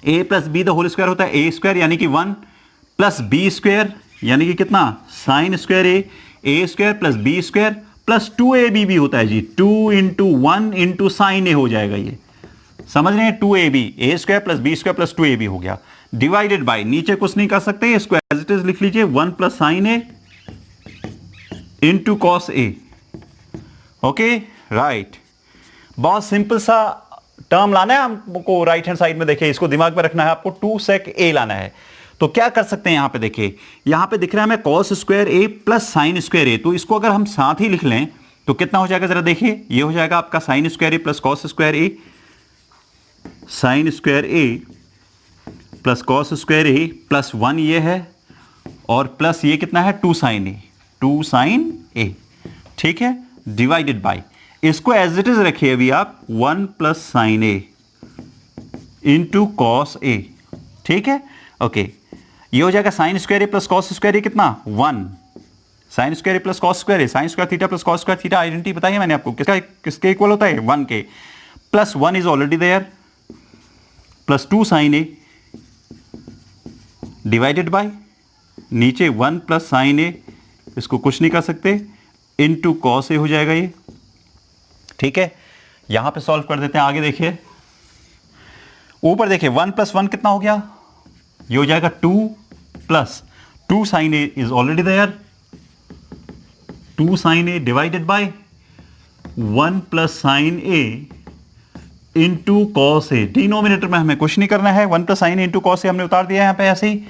A: a plus B the whole square होता है a स्क्वायर यानी कि 1 प्लस बी स्क्वायर यानी कि कितना, sine square A square plus B square plus 2ab भी होता है जी, 2 इंटू 1 इंटू साइन ए हो जाएगा, ये समझ रहे हैं, 2ab, A square plus B square plus 2ab हो गया, डिवाइडेड बाय, नीचे कुछ नहीं कर सकते, इसको एज इट इज लिख लीजिए, 1 plus sine A into cos A. Okay, right, बहुत सिंपल सा टर्म लाना है हमको राइट हैंड साइड में, देखिए इसको दिमाग में रखना है आपको, 2 sec a लाना है। तो क्या कर सकते हैं, यहां पे देखिए, यहां पे दिख रहा है हमें cos square a plus sine square a, तो इसको अगर हम साथ ही लिख लें तो कितना हो जाएगा, जरा देखिए, ये हो जाएगा आपका sine square a plus cos square a, sine square a plus cos square a plus 1 ये है, और प्लस ये कितना है, 2 साइन a, 2 साइन a। ठीक है, डिवाइडेड बाय, इसको एज इट इज रखिए अभी आप, 1 plus sine A into cos A. ठीक है, ओके, ये हो जाएगा sine square A plus cos square A कितना, 1, sine square A plus cos square A, sine square theta plus cos square theta identity बताइए मैंने आपको, किसके इक्वल होता है, 1 के, plus 1 is already there, plus 2 sine A divided bye, नीचे 1 प्लस साइन ए, इसको कुछ नहीं कर सकते, इंटू कॉस ए हो जाएगा ये। ठीक है, यहां पे सॉल्व कर देते हैं, आगे देखिए, ऊपर देखिए 1 + 1 कितना हो गया, ये हो जाएगा 2 plus 2 sine A is already there, 2 sine A divided by 1 plus sine A into cos A. Denominator में हमें कुछ नहीं करना है, 1 plus sine A into cos A हमने उतार दिया यहां पे ऐसे ही।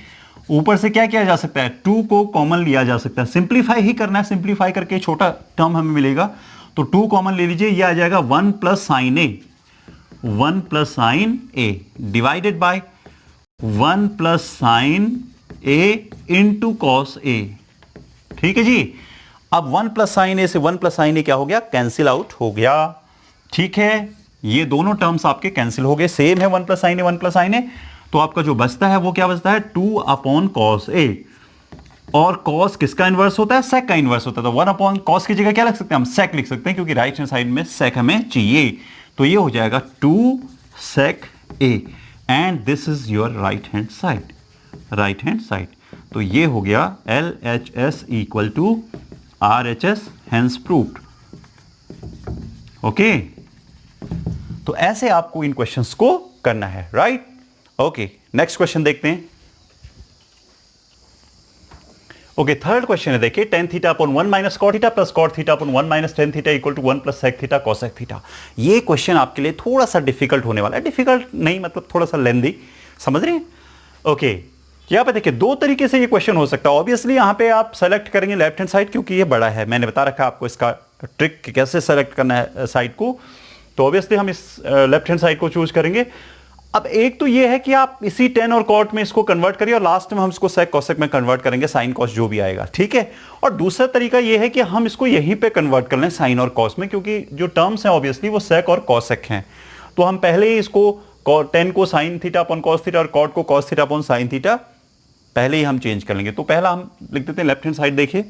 A: ऊपर से क्या किया जा सकता है, 2 को कॉमन लिया जा सकता है, सिंप्लीफाई ही करना है, सिंप्लीफाई करके छोटा टर्म हमें मिलेगा, तो 2 कॉमन ले लीजिए, ये आ जाएगा 1 plus sine A, 1 plus sine A divided by 1 plus sine A into cos A. ठीक है जी। अब 1 प्लस साइन ए से 1 प्लस साइन ए क्या हो गया, कैंसिल आउट हो गया। ठीक है, ये दोनों टर्म्स आपके कैंसिल हो गए, सेम है 1 plus sine A 1 plus sine ए। तो आपका जो बचता है वो क्या बचता है, 2 अपॉन कॉस ए। और कॉस किसका इनवर्स होता है, सेक का इनवर्स होता है, तो 1 अपॉन कॉस की जगह क्या लिख सकते हैं हम, सेक लिख सकते हैं, क्योंकि राइट हैंड साइड में सेक हमें चाहिए। तो ये हो जाएगा 2 sec A and this is your right hand side, right hand side. तो ये हो गया LHS equal to RHS, hence proved. Okay, तो ऐसे आपको इन क्वेश्चंस को करना है, राइट। ओके, नेक्स्ट क्वेश्चन देखते हैं। ओके, थर्ड क्वेश्चन है, देखिए tan theta upon 1 minus cot theta plus cot theta upon 1 minus tan theta equal to 1 plus sec theta cosec theta. ये क्वेश्चन आपके लिए थोड़ा सा डिफिकल्ट होने वाला है, डिफिकल्ट नहीं मतलब थोड़ा सा लेंदी, समझ रहे हैं। ओके, यहां पे देखिए दो तरीके से ये क्वेश्चन हो सकता है। ऑब्वियसली यहां पे आप सेलेक्ट करेंगे लेफ्ट हैंड साइड, क्योंकि ये बड़ा है, मैंने बता रखा है आपको इसका ट्रिक कैसे सेलेक्ट करना है साइड को। तो ऑब्वियसली हम इस लेफ्ट हैंड साइड को चूज करेंगे। अब एक तो ये है कि आप इसी tan और cot में इसको कन्वर्ट करिए और लास्ट में हम इसको sec cosec में कन्वर्ट करेंगे, साइन cos जो भी आएगा, ठीक है। और दूसरा तरीका ये है कि हम इसको यहीं पे कन्वर्ट कर लें साइन और cos में, क्योंकि जो टर्म्स हैं ऑब्वियसली वो sec और cosec हैं। तो हम पहले ही इसको tan को sin theta upon cos theta और cot को cos theta upon sin theta पहले ही हम चेंज कर लेंगे। तो पहला हम लिख देते हैं लेफ्ट हैंड साइड। देखिए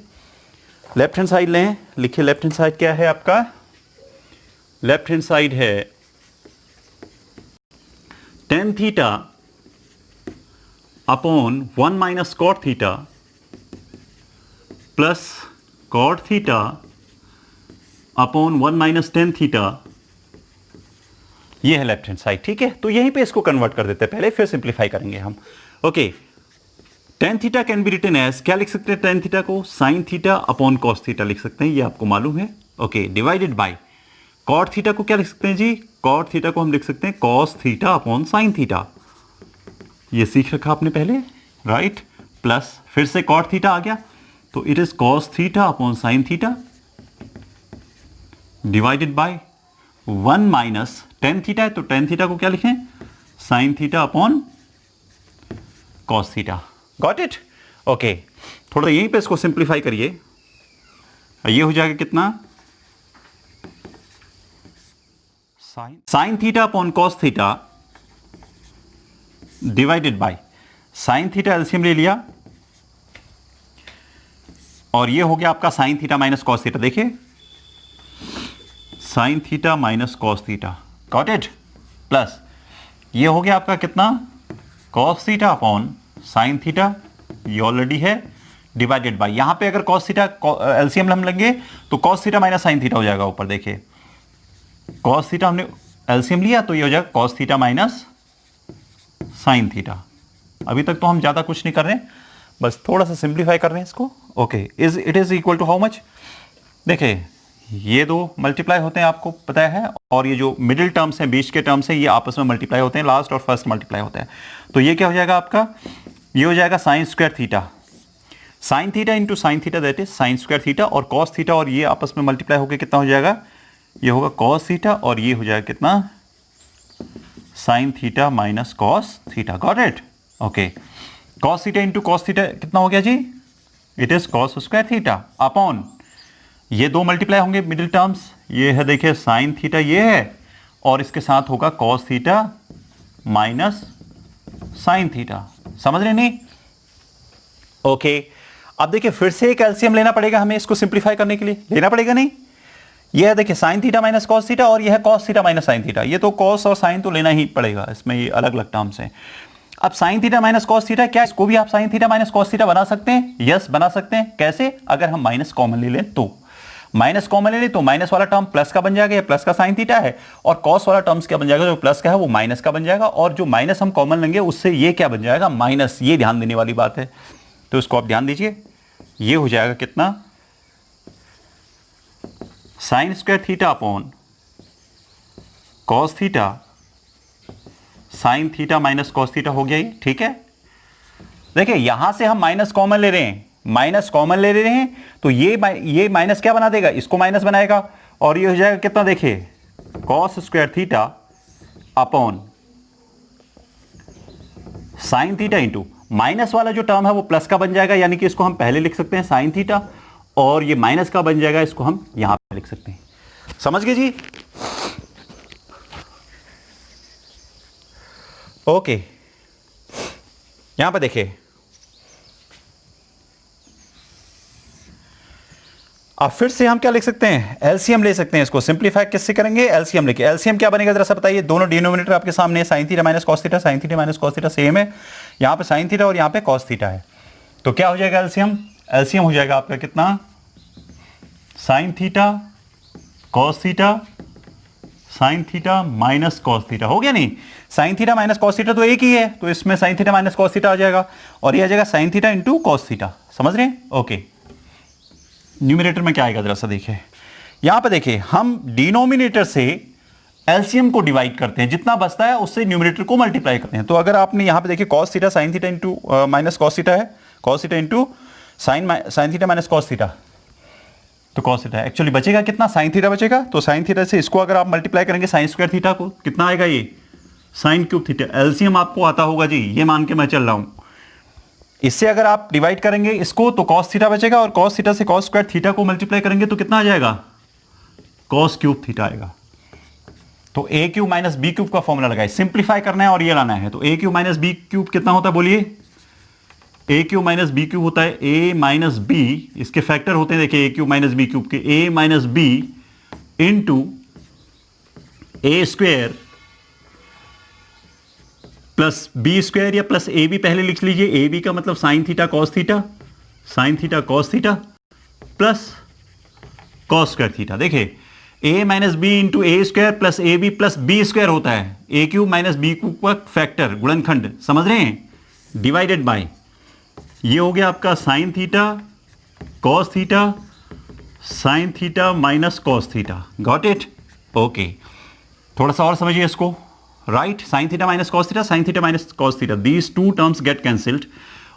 A: लेफ्ट हैंड साइड लें, लिखिए लेफ्ट हैंड साइड क्या है आपका, लेफ्ट हैंड साइड है tan theta upon 1 minus cot theta plus cot theta upon 1 minus tan theta. ये है लेफ्ट हैंड साइड, ठीक है। तो यहीं पे इसको कन्वर्ट कर देते हैं पहले, फिर सिंप्लीफाई करेंगे हम। Okay, tan theta can be written as, क्या लिख सकते हैं tan थीटा को, sin theta upon cos theta लिख सकते हैं, ये आपको मालूम है। Okay, divided by cot theta को क्या लिख सकते हैं जी, कॉट थीटा को हम लिख सकते हैं cos theta upon sin theta, ये सीख रखा आपने पहले, राइट। प्लस फिर से कॉट थीटा आ गया, तो it is cos theta upon sin theta divided by 1 minus tan theta है, तो tan थीटा को क्या लिखें, sin theta upon cos theta. Got it. Okay, थोड़ा यहीं पे इसको सिंप्लीफाई करिए, ये हो जाएगा कितना, sine theta upon cos theta divided by sine theta LCM ले लिया और ये हो गया आपका sine theta minus cos theta. देखिए sine theta minus cos theta, got it. Plus ये हो गया आपका कितना, cos theta upon sine theta, ये ऑलरेडी है, डिवाइडेड बाय यहां पे अगर कॉस थीटा एलसीएम हम लेंगे तो cos theta minus sine theta हो जाएगा ऊपर। देखिए cos थीटा हमने एलसीएम लिया तो ये हो जाएगा cos theta minus sine theta. अभी तक तो हम ज्यादा कुछ नहीं कर रहे हैं, बस थोड़ा सा सिंप्लीफाई कर रहे हैं इसको। Okay, it is equal to how much, देखिए ये दो मल्टीप्लाई होते हैं आपको पता है, और ये जो मिडिल टर्म्स हैं, बीच के टर्म्स हैं, ये आपस में मल्टीप्लाई होते हैं, लास्ट और फर्स्ट मल्टीप्लाई होते हैं। तो ये क्या हो जाएगा आपका, ये हो जाएगा sine square theta, sine theta into sine theta that is sine square theta, और कॉस थीटा और ये आपस में मल्टीप्लाई होकर कितना हो जाएगा, ये होगा cos थीटा और ये हो जाएगा कितना, sin theta minus cos theta. Got it. Okay, cos theta into cos theta कितना हो गया जी, it is cos square theta upon ये दो मल्टीप्लाई होंगे मिडिल टर्म्स, ये है देखिए sin थीटा ये है, और इसके साथ होगा cos theta minus sin theta. समझ रहे नहीं। ओके, अब देखिए फिर से एक एलसीएम लेना पड़ेगा हमें इसको सिंप्लीफाई करने के लिए, लेना पड़ेगा नहीं। ये है देखिए sine theta minus cos theta और ये है cos theta minus sine theta, ये तो कॉस और साइन तो लेना ही पड़ेगा, इसमें ये अलग अलग टर्म्स हैं। अब sign theta minus cos theta, क्या इसको भी आप sign theta minus cos theta बना सकते हैं, यस बना सकते हैं। कैसे, अगर हम माइनस कॉमन ले लें तो माइनस कॉमन ले ली तो माइनस वाला टर्म प्लस का बन जाएगा, ये प्लस का साइन थीटा है, और कॉस वाला टर्म्स क्या बन जाएगा, जो प्लस का है वो माइनस का बन जाएगा, और जो माइनस हम कॉमन लेंगे उससे ये क्या बन जाएगा, माइनस। ये ध्यान देने वाली बात है, तो इसको आप ध्यान दीजिए। ये हो जाएगा कितना, sine square theta upon cos theta sine theta minus cos theta हो गया ये, ठीक है। देखिए यहां से हम माइनस कॉमन ले रहे हैं, माइनस कॉमन ले रहे हैं, तो ये माइनस क्या बना देगा, इसको माइनस बनाएगा, और ये हो जाएगा कितना, देखिए cos square theta upon sine theta into minus वाला जो टर्म है वो प्लस का बन जाएगा, यानी कि इसको हम पहले लिख सकते हैं साइन थीटा, और ये माइनस का बन जाएगा, इसको हम यहां पे लिख सकते हैं। समझ गए जी? ओके, यहां पे देखिए, अब फिर से हम क्या लिख सकते हैं, एलसीएम ले सकते हैं। इसको सिंपलीफाई किससे करेंगे, एलसीएम लेके। एलसीएम क्या बनेगा जरा सा बताइए, दोनों डिनोमिनेटर आपके सामने है, sine theta minus cos theta, sine theta minus cos theta same है, यहां पे साइन थीटा और यहां पे कॉस थीटा है, तो क्या हो जाएगा एलसीएम, एलसीएम हो जाएगा आपका कितना, sine theta cos theta sine theta minus cos theta, हो गया नहीं, sine theta minus cos theta तो एक ही है, तो इसमें sine theta minus cos theta आ जाएगा, और ये आ जाएगा sine theta into cos theta. समझ रहे हैं? ओके, न्यूमरेटर में क्या आएगा जरा सा देखिए, यहां पे देखिए हम डिनोमिनेटर से एलसीएम को डिवाइड करते हैं, जितना बचता है उससे न्यूमरेटर को मल्टीप्लाई करते हैं। तो अगर आपने यहां पे देखिए cos theta sine theta into minus cos theta है, cos theta into sine theta minus cos theta, तो कॉस थीटा एक्चुअली बचेगा कितना, साइन थीटा बचेगा, तो साइन थीटा से इसको अगर आप मल्टीप्लाई करेंगे साइन स्क्वायर थीटा को, कितना आएगा ये, साइन क्यूब थीटा। एलसीएम आपको आता होगा जी, ये मान के मैं चल रहा हूं। इससे अगर आप डिवाइड करेंगे इसको तो कॉस थीटा बचेगा, और कॉस थीटा से कॉस स्क्वायर थीटा को मल्टीप्लाई करेंगे तो कितना आ जाएगा, कॉस क्यूब थीटा आएगा। तो ए क्यूब माइनस बी क्यूब का फॉर्मूला लगाए, सिंप्लीफाई करना है और ये लाना है, तो ए क्यूब माइनस बी क्यूब कितना होता है बोलिए, ए क्यूब माइनस बी क्यूब होता है ए माइनस बी, इसके फैक्टर होते हैं देखिए ए क्यूब माइनस बी क्यूब के, ए minus B into A square plus B square, या प्लस ए बी पहले लिख लीजिए, ए बी का मतलब sign theta cos theta, sine theta cos theta plus cos square theta. देखिए A minus B into A square plus A B plus B square होता है, A cube minus B cube का फैक्टर, गुणनखंड, समझ रहे हैं, डिवाइडेड बाय, ये हो गया आपका sine theta cos theta sine theta minus cos theta. Got it? Okay, थोड़ा सा और समझिए इसको, right, sine theta minus cos theta, sine theta minus cos theta, these two terms gate cancelled,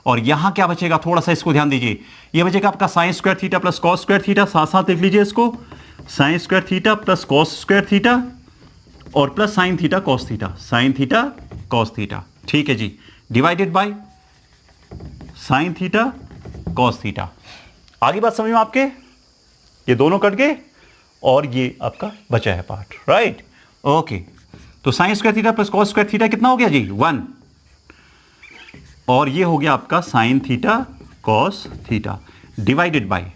A: और यहां क्या बचेगा, थोड़ा सा इसको ध्यान दीजिए, ये बचेगा आपका sine square theta plus cos square theta, साथ साथ लिख लीजिए इसको, sine square theta plus cos square theta और plus sine theta cos theta, sine theta cos theta, ठीक है जी, divided by sine theta cos theta. आगे बात समझ में आपके, ये दोनों कट गए और ये आपका बचा है पार्ट, राइट? ओके, तो sine square theta plus cos square theta कितना हो गया जी, 1, और ये हो गया आपका sine theta cos theta divided by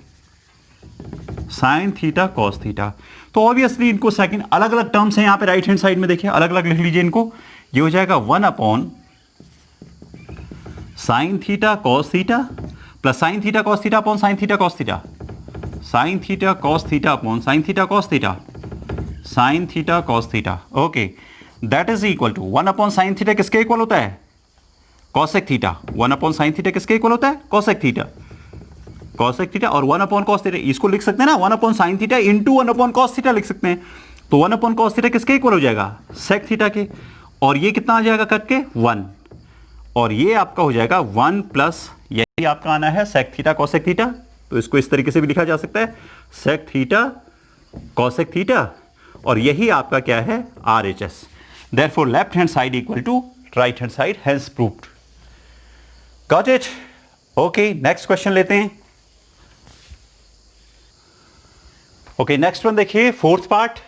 A: sine theta cos theta. तो ऑब्वियसली इनको सेकंड अलग अलग टर्म्स हैं यहां पे राइट हैंड साइड में, देखिए अलग अलग लिख लीजिए इनको, ये हो जाएगा 1 upon sine theta cos theta plus sine theta cos theta upon sine theta cos theta, sine theta cos theta upon sine theta cos theta, sine theta cos theta. Okay, that is equal to 1 upon sine theta किसके इक्वल होता है, cosec theta. 1 upon sine theta किसके इक्वल होता है, कॉसेक थीटा, कॉसेक थीटा, और 1 अपॉन कॉस थीटा इसको लिख सकते हैं ना, 1 upon sine theta into 1 upon cos theta लिख सकते हैं। तो 1 अपॉन कॉस थीटा किसके इक्वल हो जाएगा, सेक थीटा के, और ये कितना आ जाएगा कट के 1, और ये आपका हो जाएगा 1 प्लस यही आपका आना है सेक थीटा कॉसेक थीटा, तो इसको इस तरीके से भी लिखा जा सकता है सेक थीटा कॉसेक थीटा, और यही आपका क्या है RHS। Therefore left hand side equal to right hand side, hence proved. Got it? Okay, next question लेते हैं। ओके, नेक्स्ट वन देखिए, fourth part,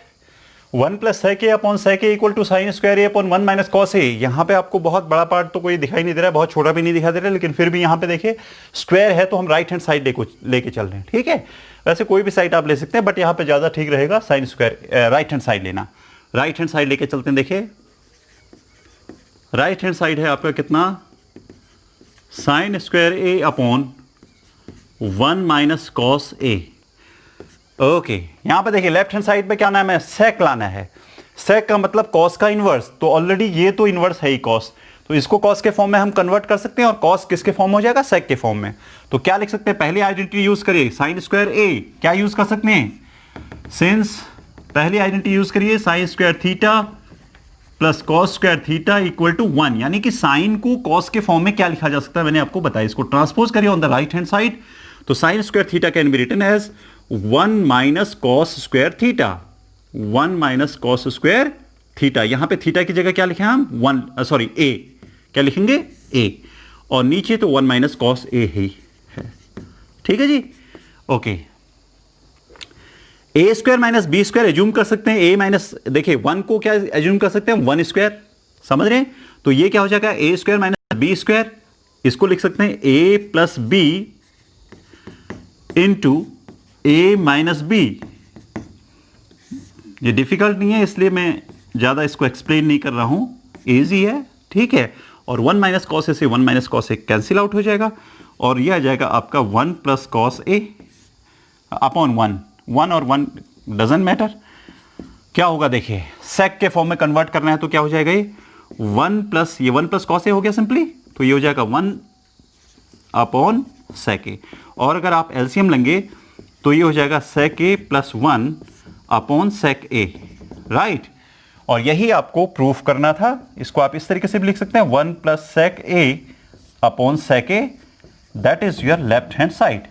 A: 1 plus sec A upon sec A equal to sine square A upon 1 minus cos A. यहां पे आपको बहुत बड़ा पार्ट तो कोई दिखाई नहीं दे रहा है, बहुत छोटा भी नहीं दिखाई दे रहा है, लेकिन फिर भी यहां पे देखिए स्क्वायर है तो हम राइट हैंड साइड लेके चल रहे हैं, ठीक है। वैसे कोई भी साइड आप ले सकते हैं, बट यहां पे ज्यादा ठीक रहेगा sine square right hand side लेना। राइट हैंड साइड लेके चलते हैं, देखिए राइट हैंड साइड है आपका कितना, sine square A upon 1 minus cos A. Okay, यहां पे देखिए लेफ्ट हैंड साइड पे क्या नाम है, सेक लाना है। सेक का मतलब कॉस का इनवर्स, तो ऑलरेडी ये तो इनवर्स है ही कॉस, तो इसको कॉस के फॉर्म में हम कन्वर्ट कर सकते हैं और कॉस किसके फॉर्म हो जाएगा, सेक के फॉर्म में। तो क्या लिख सकते हैं, पहली आइडेंटिटी यूज करिए, साइन स्क्वायर ए क्या यूज कर सकते हैं, सिंस पहली आइडेंटिटी यूज करिए sine square theta plus cos square theta equal to 1, यानी कि साइन को कॉस के फॉर्म में क्या लिखा जा सकता है, मैंने आपको बताया। इसको ट्रांसपोज करिए on the right hand side, तो sine square theta can be written as 1 minus cos square theta, 1 minus cos square theta. यहां पे थीटा की जगह क्या लिखे हम, 1 सॉरी ए, क्या लिखेंगे ए, और नीचे तो 1 माइनस कॉस ए ही है। ठीक है जी, okay. A square minus B square assume कर सकते हैं, ए माइनस, देखिए 1 को क्या एज्यूम कर सकते हैं, 1 स्क्वायर, समझ रहे हैं। तो ये क्या हो जाएगा, ए स्क्वायर माइनस बी स्क्वायर, इसको लिख सकते हैं ए plus B into A minus B. ये डिफिकल्ट नहीं है इसलिए मैं ज्यादा इसको एक्सप्लेन नहीं कर रहा हूं, इजी है, ठीक है। और 1 माइनस कॉस ए से 1 माइनस कॉस ए कैंसिल आउट हो जाएगा, और ये आ जाएगा आपका 1 प्लस कॉस ए अपॉन 1, 1 और 1 डजंट मैटर। क्या होगा देखिए, सेक के फॉर्म में कन्वर्ट करना है तो क्या हो जाएगा, ये 1 प्लस, ये 1 प्लस कॉस ए हो गया सिंपली, तो ये हो जाएगा 1 अपॉन सेक ए। और अगर आप एलसीएम लेंगे तो ये हो जाएगा सेक A plus 1 upon sec A, right. और यही आपको प्रूफ करना था। इसको आप इस तरीके से भी लिख सकते हैं, 1 plus sec A upon sec A, that is your left hand side.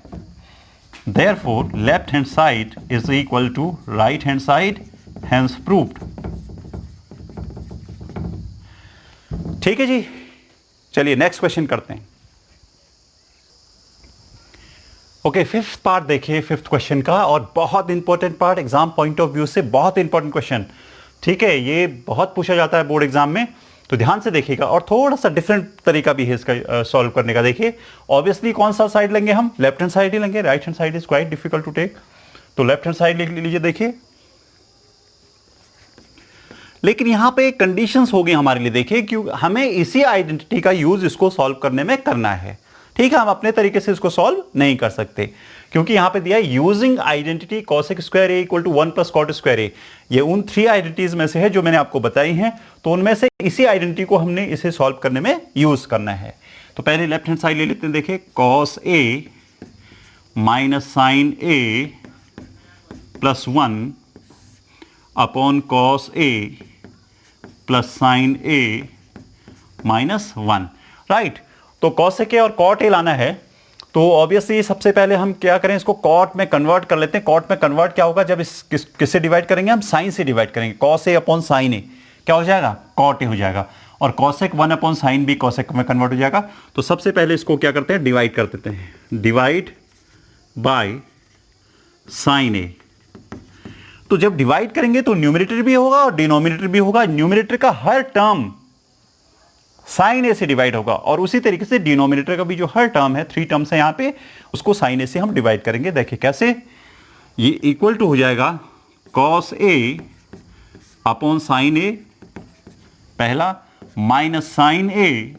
A: Therefore, left hand side is equal to right hand side, hence proved. ठीक है जी, चलिए नेक्स्ट क्वेश्चन करते हैं। ओके, फिफ्थ पार्ट देखिए, फिफ्थ क्वेश्चन का, और बहुत important part, exam point of view से बहुत इंपॉर्टेंट क्वेश्चन, ठीक है। ये बहुत पूछा जाता है बोर्ड एग्जाम में, तो ध्यान से देखिएगा। और थोड़ा सा डिफरेंट तरीका भी है इसका सॉल्व करने का। देखिए ऑब्वियसली कौन सा साइड लेंगे हम, लेफ्ट हैंड साइड ही लेंगे, right hand side is quite difficult to take, तो लेफ्ट हैंड साइड लिख लीजिए। देखिए लेकिन यहां पे कंडीशंस हो गई हमारे लिए, देखिए क्यों, हमें इसी आइडेंटिटी का यूज इसको सॉल्व करने में करना है, ठीक है। हम अपने तरीके से इसको सॉल्व नहीं कर सकते, क्योंकि यहां पे दिया है using identity cosec square A equal to 1 plus cot square A. ये उन 3 आइडेंटिटीज में से है जो मैंने आपको बताई हैं, तो उनमें से इसी आइडेंटिटी को हमने इसे सॉल्व करने में यूज करना है। तो पहले लेफ्ट हैंड साइड ले लेते हैं। देखिए cos A minus sine A plus 1 upon cos A plus sine A minus 1, right. तो कॉसेक ए और कॉट ए लाना है, तो ऑब्वियसली सबसे पहले हम क्या करें, इसको कॉट में कन्वर्ट कर लेते हैं। कॉट में कन्वर्ट क्या होगा, जब इस किससे डिवाइड करेंगे, हम साइन से डिवाइड करेंगे। Cos A upon sine A क्या हो जाएगा, कॉट ए हो जाएगा, और cosec 1 upon sine B cosec में कन्वर्ट हो जाएगा। तो सबसे पहले इसको क्या करते हैं, डिवाइड कर देते हैं, डिवाइड बाय साइन ए। तो जब डिवाइड करेंगे तो न्यूमरेटर भी होगा और डिनोमिनेटर भी होगा। न्यूमरेटर का हर टर्म साइन ए से डिवाइड होगा, और उसी तरीके से डिनोमिनेटर का भी जो हर टर्म है, 3 टर्म्स है यहां पे, उसको साइन ए से हम डिवाइड करेंगे। देखिए कैसे, ये इक्वल टू हो जाएगा कॉस ए अपॉन साइन ए पहला, minus sine A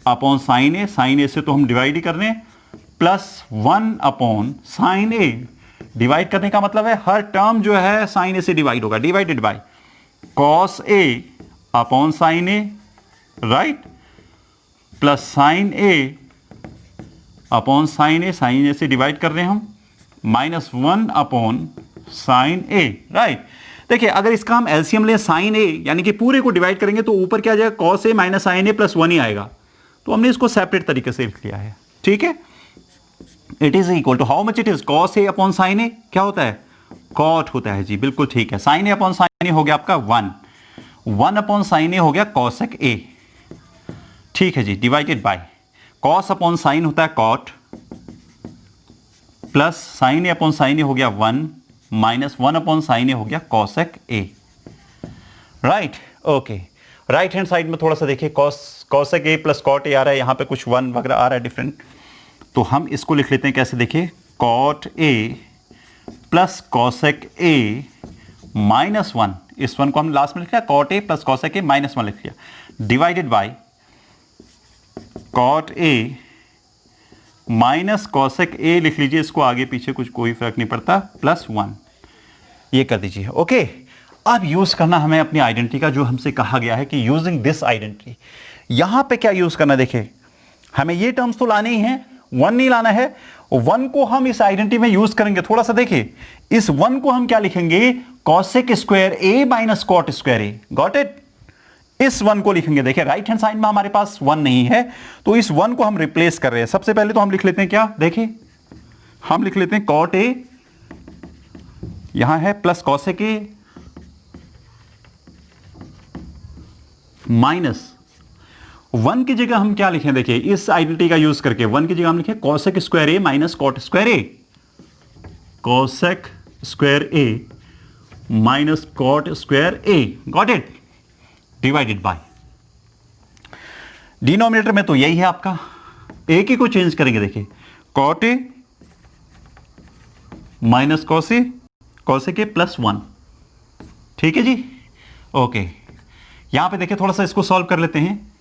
A: upon sine A, sine A से तो हम डिवाइड ही कर रहे हैं, प्लस 1 अपॉन साइन ए। डिवाइड करने का मतलब है हर टर्म जो है साइन ए से डिवाइड होगा, divided by cos A upon sine A, right, plus sine A upon sine A, sine A से डिवाइड कर रहे हैं हम, minus 1 upon sine A, right. देखिए अगर इसका हम एलसीएम लें साइन ए, यानी कि पूरे को डिवाइड करेंगे तो ऊपर क्या आ जाएगा, cos A minus sine A plus 1 ही आएगा। तो हमने इसको सेपरेट तरीके से लिख लिया है, ठीक है। It is equal to how much it is, cos A upon sine A क्या होता है, कॉट होता है जी, बिल्कुल ठीक है। Sine A upon sine A हो गया आपका 1 अपॉन साइन ए हो गया कॉसेक ए, ठीक है जी, divided by cos upon sine होता है cot, plus sine A upon sine A हो गया 1 माइनस 1 अपॉन साइन ए हो गया cosec A, right. Okay, right hand side में थोड़ा सा देखिए, cosec A plus cot A आ रहा है, यहां पे कुछ 1 वगैरह आ रहा है डिफरेंट, तो हम इसको लिख लेते हैं कैसे, देखिए cot A plus cosec A minus 1, इस 1 को हम लास्ट में लिख लिया, cot A plus cosec A minus 1 लिख लिया, divided by cot A minus cosec A लिख लीजिए, इसको आगे पीछे कुछ कोई फर्क नहीं पड़ता, प्लस 1 ये कर दीजिए। ओके, अब यूज करना हमें अपनी आइडेंटिटी का, जो हमसे कहा गया है कि यूजिंग दिस आइडेंटिटी। यहां पे क्या यूज करना, देखिए हमें ये टर्म्स तो लाने ही हैं, 1 नहीं लाना है। 1 को हम इस आइडेंटिटी में यूज करेंगे। थोड़ा सा देखिए, इस 1 को हम क्या लिखेंगे, cosec square A minus cot square A. Got it? इस 1 को लिखेंगे। देखिए राइट हैंड साइड में हमारे पास 1 नहीं है, तो इस 1 को हम रिप्लेस कर रहे हैं। सबसे पहले तो हम लिख लेते हैं क्या, देखिए हम लिख लेते हैं कॉट ए, यहां है प्लस कॉसेक ए माइनस 1 की जगह हम क्या लिखें, देखिए इस आइडेंटिटी का यूज करके 1 की जगह हम लिखें cosec square A minus cot square A, cosec square A minus cot square A. Got it? Divided by, denominator में तो यही है आपका, ए की को चेंज करेंगे। देखिए cot A minus cosec A plus 1। ठीक है जी, ओके। यहां पे देखिए थोड़ा सा इसको सॉल्व कर लेते हैं।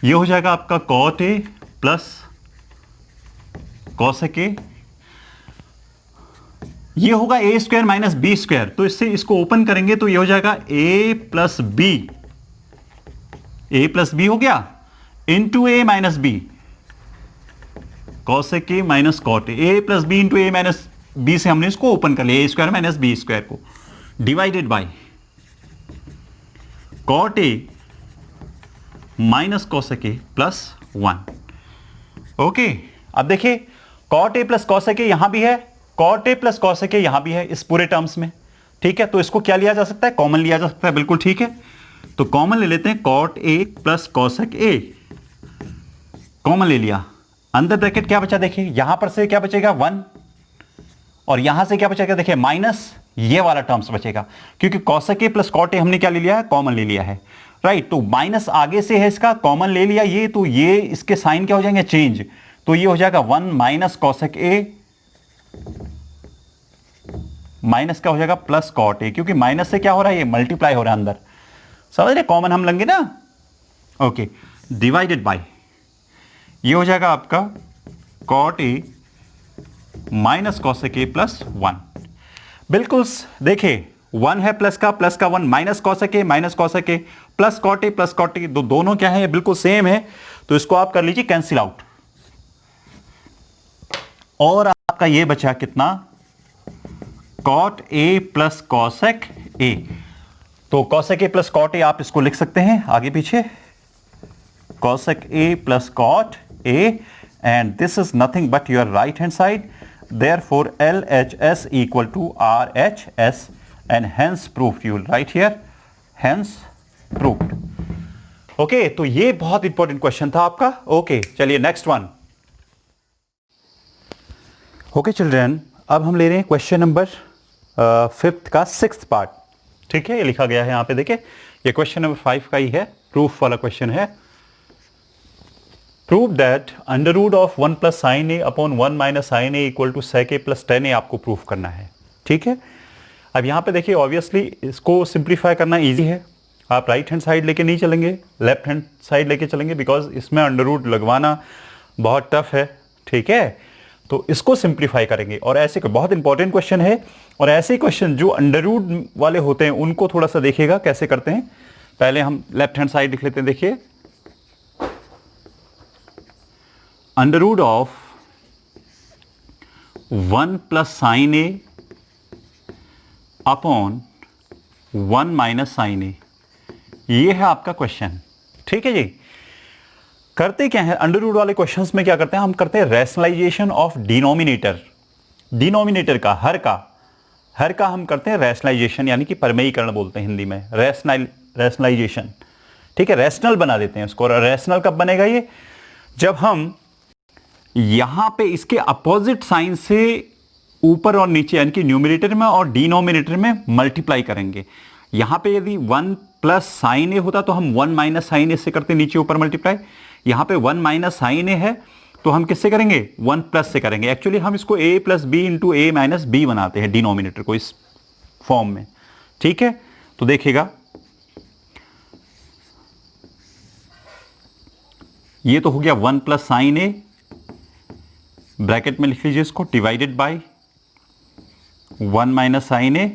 A: ये हो जाएगा आपका cot A plus cosec A, ये होगा A square minus B square, तो इससे इसको ओपन करेंगे तो ये हो जाएगा ए प्लस बी हो गया into A minus B, cosec A minus cot A plus B into A minus B से हमने इसको ओपन कर लिया, A square minus B square को, divided by cot A minus cosec A plus 1। Okay, अब देखिए cot A plus cosec A यहां भी है, cot A plus cosec A यहां भी है इस पूरे टर्म्स में। ठीक है, तो इसको क्या लिया जा सकता है, कॉमन लिया जा सकता है। बिल्कुल ठीक है, तो कॉमन ले लेते हैं, cot A plus cosec A common ले लिया, अंदर ब्रैकेट क्या बचा, देखिए यहां पर से क्या बचेगा 1, और यहां से क्या बचेगा, देखिए माइनस ये वाला टर्म्स बचेगा, क्योंकि cosec A plus cot A हमने क्या ले लिया है, कॉमन ले लिया है। राइट, तो माइनस आगे से है इसका, कॉमन ले लिया ये, तो ये इसके साइन क्या हो जाएंगे, चेंज, तो ये हो जाएगा 1 माइनस कॉसेक ए माइनस क्या हो जाएगा प्लस कॉट ए, क्योंकि माइनस से क्या हो रहा है, ये मल्टीप्लाई हो रहा है अंदर, समझ रहे, कॉमन हम लेंगे ना। ओके, डिवाइडेड बाय ये हो जाएगा आपका cot A minus cosec A plus 1। बिल्कुल देखिए 1 है प्लस का 1 minus cosec A plus cot A, दोनों क्या है, बिल्कुल सेम है, तो इसको आप कर लीजिए कैंसिल आउट, और आपका ये बचा कितना, cot A plus cosec A. तो cosec A plus cot A आप इसको लिख सकते हैं आगे पीछे, cosec A plus cot A, and this is nothing but your right hand side, therefore LHS equal to RHS, and hence proved, you will write here hence proved. Okay, तो ये बहुत इंपॉर्टेंट क्वेश्चन था आपका। ओके, चलिए नेक्स्ट वन। ओके चिल्ड्रन, अब हम ले रहे हैं क्वेश्चन नंबर 5th का 6th पार्ट। ठीक है, ये लिखा गया है यहाँ पे, देखिए ये क्वेश्चन नंबर 5 का ही है, प्रूफ वाला क्वेश्चन है। Prove that under root of 1 plus sine A upon 1 minus sine A equal to sec A plus 10a आपको प्रूफ करना है। ठीक है, अब यहाँ पे देखिए ऑब्वियसली इसको सिंप्लीफाई करना इजी है, आप राइट हैंड साइड लेके नहीं चलेंगे, लेफ्ट हैंड साइड लेके चलेंगे, बिकॉज इसमें अंडर रूट लगवाना बहुत टफ है। ठीक है, तो इसको सिंप्लीफाई करेंगे, और ऐसे बहुत इंपॉर्टेंट क्वेश्चन है, और ऐसे क्वेश्चन जो अंडर रूट वाले होते हैं उनको थोड़ा सा देखिएगा कैसे करते हैं। पहले हम लेफ्ट हैंड साइड लिख लेते हैं, देखिए under root of 1 plus sine A upon 1 minus sine A, ये है आपका क्वेश्चन। ठीक है जी, करते क्या है अंडर रूट वाले क्वेश्चंस में, क्या करते हैं हम, करते हैं रैशनलाइजेशन ऑफ डिनोमिनेटर का, हर का हम करते हैं रैशनलाइजेशन, यानी कि परमेयीकरण बोलते हैं हिंदी में, रैशनलाइजेशन। ठीक है, रैशनल बना देते हैं उसको। और रैशनल कब बनेगा ये, जब हम यहां पे इसके अपोजिट साइन से ऊपर और नीचे, यानी कि न्यूमरेटर में और डिनोमिनेटर में मल्टीप्लाई करेंगे। यहां पे यदि 1 प्लस साइन ए होता तो हम 1 माइनस साइन ए से करते नीचे ऊपर मल्टीप्लाई, यहां पे 1 माइनस साइन ए है तो हम किससे करेंगे, 1 प्लस से करेंगे। एक्चुअली हम इसको a plus B into A minus B बनाते हैं डिनोमिनेटर को इस फॉर्म में। ठीक है, तो देखिएगा ये तो हो गया 1 प्लस साइन ए ब्रैकेट में लिख लीजिए इसको, डिवाइडेड बाय 1 माइनस साइन ए।